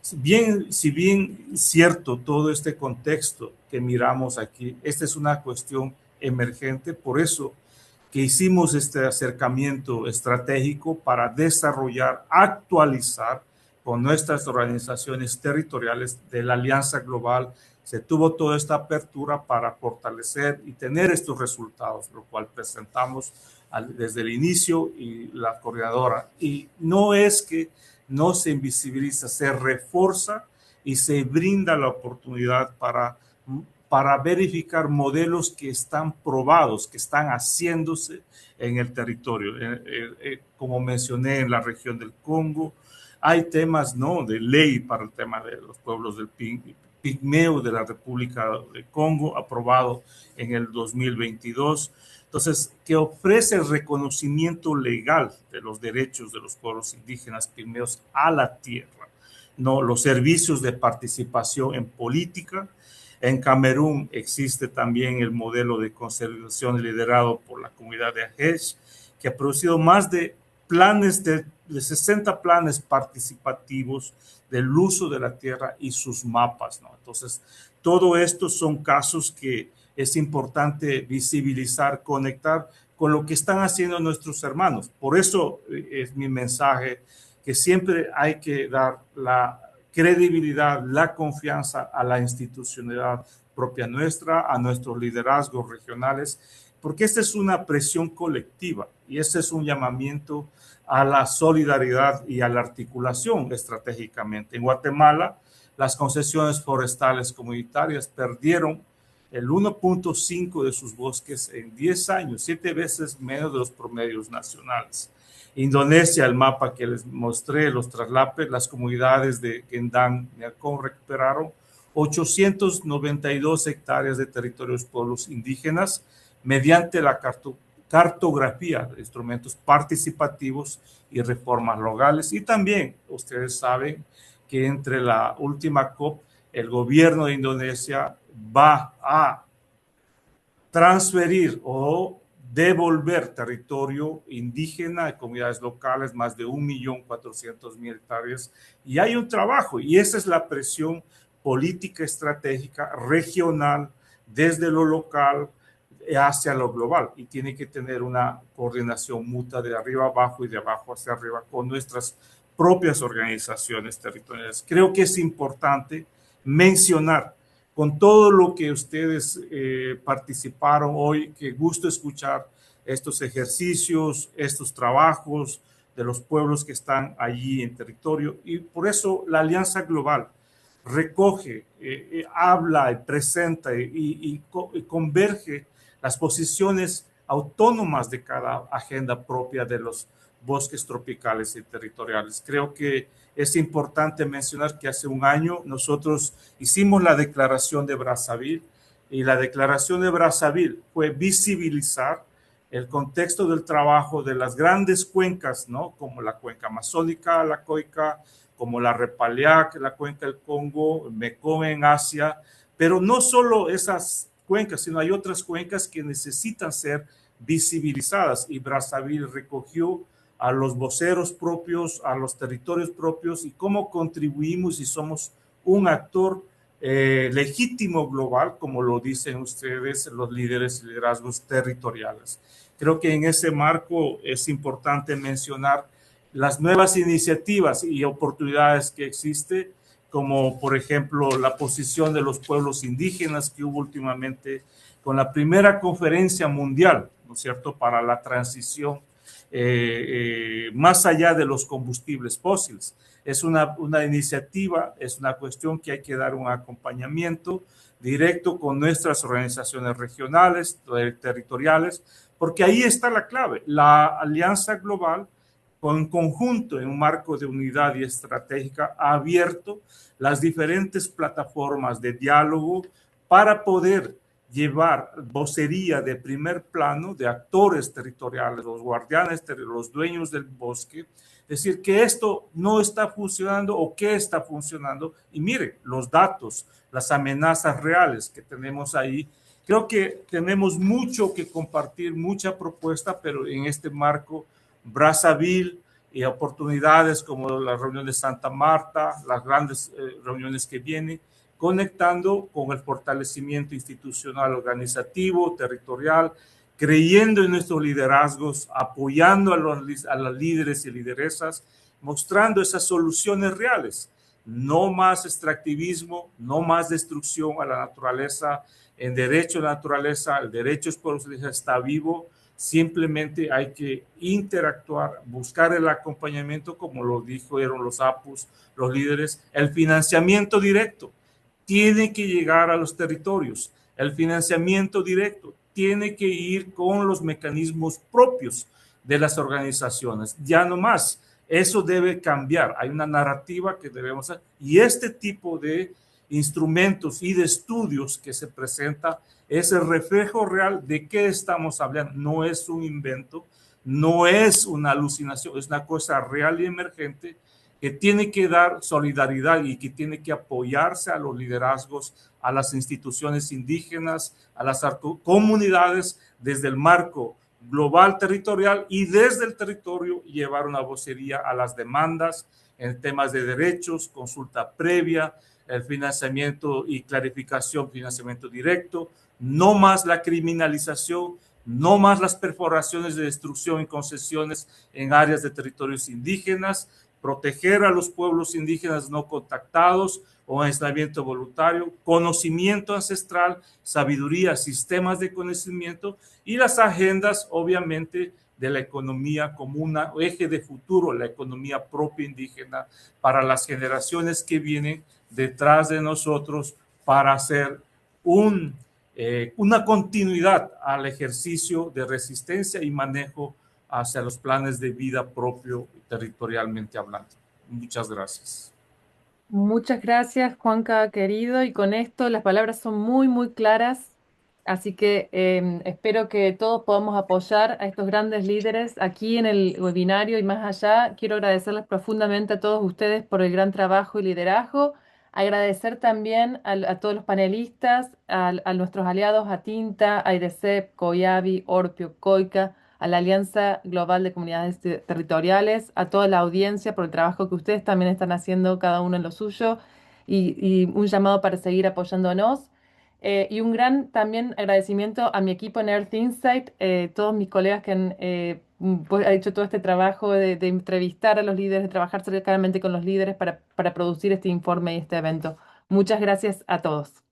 Si bien cierto todo este contexto que miramos aquí, esta es una cuestión emergente, por eso que hicimos este acercamiento estratégico para desarrollar, actualizar con nuestras organizaciones territoriales de la Alianza Global. Se tuvo toda esta apertura para fortalecer y tener estos resultados, lo cual presentamos desde el inicio y la coordinadora. Y no es que no se invisibiliza, se refuerza y se brinda la oportunidad para verificar modelos que están probados, que están haciéndose en el territorio. Como mencioné, en la región del Congo, hay temas, ¿no?, de ley para el tema de los pueblos del Pigmeo de la República de Congo, aprobado en el 2022. Entonces, que ofrece el reconocimiento legal de los derechos de los pueblos indígenas pigmeos a la tierra, ¿no?, los servicios de participación en política. En Camerún existe también el modelo de conservación liderado por la comunidad de Ahesh, que ha producido más de 60 planes participativos del uso de la tierra y sus mapas, ¿no? Entonces, todo esto son casos que es importante visibilizar, conectar con lo que están haciendo nuestros hermanos. Por eso es mi mensaje, que siempre hay que dar la credibilidad, la confianza a la institucionalidad propia nuestra, a nuestros liderazgos regionales, porque esta es una presión colectiva y este es un llamamiento a la solidaridad y a la articulación estratégicamente. En Guatemala, las concesiones forestales comunitarias perdieron el 1.5 de sus bosques en 10 años, 7 veces menos de los promedios nacionales. Indonesia, el mapa que les mostré, los traslapes, las comunidades de Gendang, Niarcón recuperaron 892 hectáreas de territorios pueblos indígenas mediante la cartografía de instrumentos participativos y reformas locales. Y también ustedes saben que entre la última COP, el gobierno de Indonesia va a transferir o devolver territorio indígena a comunidades locales, más de 1.400.000 hectáreas. Y hay un trabajo, y esa es la presión política estratégica regional desde lo local hacia lo global, y tiene que tener una coordinación mutua de arriba abajo y de abajo hacia arriba con nuestras propias organizaciones territoriales. Creo que es importante mencionar con todo lo que ustedes participaron hoy, qué gusto escuchar estos ejercicios, estos trabajos de los pueblos que están allí en territorio, y por eso la Alianza Global recoge, habla y presenta y converge las posiciones autónomas de cada agenda propia de los bosques tropicales y territoriales. Creo que es importante mencionar que hace un año nosotros hicimos la declaración de Brazzaville, y la declaración de Brazzaville fue visibilizar el contexto del trabajo de las grandes cuencas, ¿no? Como la cuenca amazónica, la Coica, como la Repaliac, la cuenca del Congo, Mekong en Asia, pero no solo esas cuencas, sino hay otras cuencas que necesitan ser visibilizadas, y Brazzaville recogió a los voceros propios, a los territorios propios, y cómo contribuimos y somos un actor legítimo global, como lo dicen ustedes, los líderes y liderazgos territoriales. Creo que en ese marco es importante mencionar las nuevas iniciativas y oportunidades que existen, como por ejemplo la posición de los pueblos indígenas que hubo últimamente con la primera conferencia mundial, ¿no es cierto?, para la transición más allá de los combustibles fósiles. Es una iniciativa, es una cuestión que hay que dar un acompañamiento directo con nuestras organizaciones regionales, territoriales, porque ahí está la clave. La Alianza Global, en conjunto, en un marco de unidad y estratégica, ha abierto las diferentes plataformas de diálogo para poder llevar vocería de primer plano de actores territoriales, los guardianes, los dueños del bosque, decir que esto no está funcionando o qué está funcionando. Y mire, los datos, las amenazas reales que tenemos ahí. Creo que tenemos mucho que compartir, mucha propuesta, pero en este marco, Brazzaville y oportunidades como la reunión de Santa Marta, las grandes reuniones que vienen, conectando con el fortalecimiento institucional, organizativo, territorial, creyendo en nuestros liderazgos, apoyando a los líderes y lideresas, mostrando esas soluciones reales. No más extractivismo, no más destrucción a la naturaleza. En derecho a la naturaleza, el derecho está vivo. Simplemente hay que interactuar, buscar el acompañamiento, como lo dijeron los APUs, los líderes, el financiamiento directo. Tiene que llegar a los territorios. El financiamiento directo tiene que ir con los mecanismos propios de las organizaciones. Ya no más. Eso debe cambiar. Hay una narrativa que debemos hacer. Y este tipo de instrumentos y de estudios que se presenta es el reflejo real de qué estamos hablando. No es un invento, no es una alucinación, es una cosa real y emergente que tiene que dar solidaridad y que tiene que apoyarse a los liderazgos, a las instituciones indígenas, a las comunidades desde el marco global territorial, y desde el territorio llevar una vocería a las demandas en temas de derechos, consulta previa, el financiamiento y clarificación, financiamiento directo, no más la criminalización, no más las perforaciones de destrucción y concesiones en áreas de territorios indígenas, proteger a los pueblos indígenas no contactados o aislamiento voluntario, conocimiento ancestral, sabiduría, sistemas de conocimiento y las agendas, obviamente, de la economía como un eje de futuro, la economía propia indígena para las generaciones que vienen detrás de nosotros para hacer una continuidad al ejercicio de resistencia y manejo hacia los planes de vida propio territorialmente hablando. Muchas gracias. Muchas gracias, Juanca, querido. Y con esto las palabras son muy, muy claras. Así que espero que todos podamos apoyar a estos grandes líderes aquí en el webinario y más allá. Quiero agradecerles profundamente a todos ustedes por el gran trabajo y liderazgo. Agradecer también a todos los panelistas, a nuestros aliados, a Tinta, a IDECEP, COIABI, Orpio, COICA, a la Alianza Global de Comunidades Territoriales, a toda la audiencia por el trabajo que ustedes también están haciendo cada uno en lo suyo y un llamado para seguir apoyándonos. Y un gran también agradecimiento a mi equipo en Earth Insight, todos mis colegas que han pues, hecho todo este trabajo de entrevistar a los líderes, de trabajar cercanamente con los líderes para producir este informe y este evento. Muchas gracias a todos.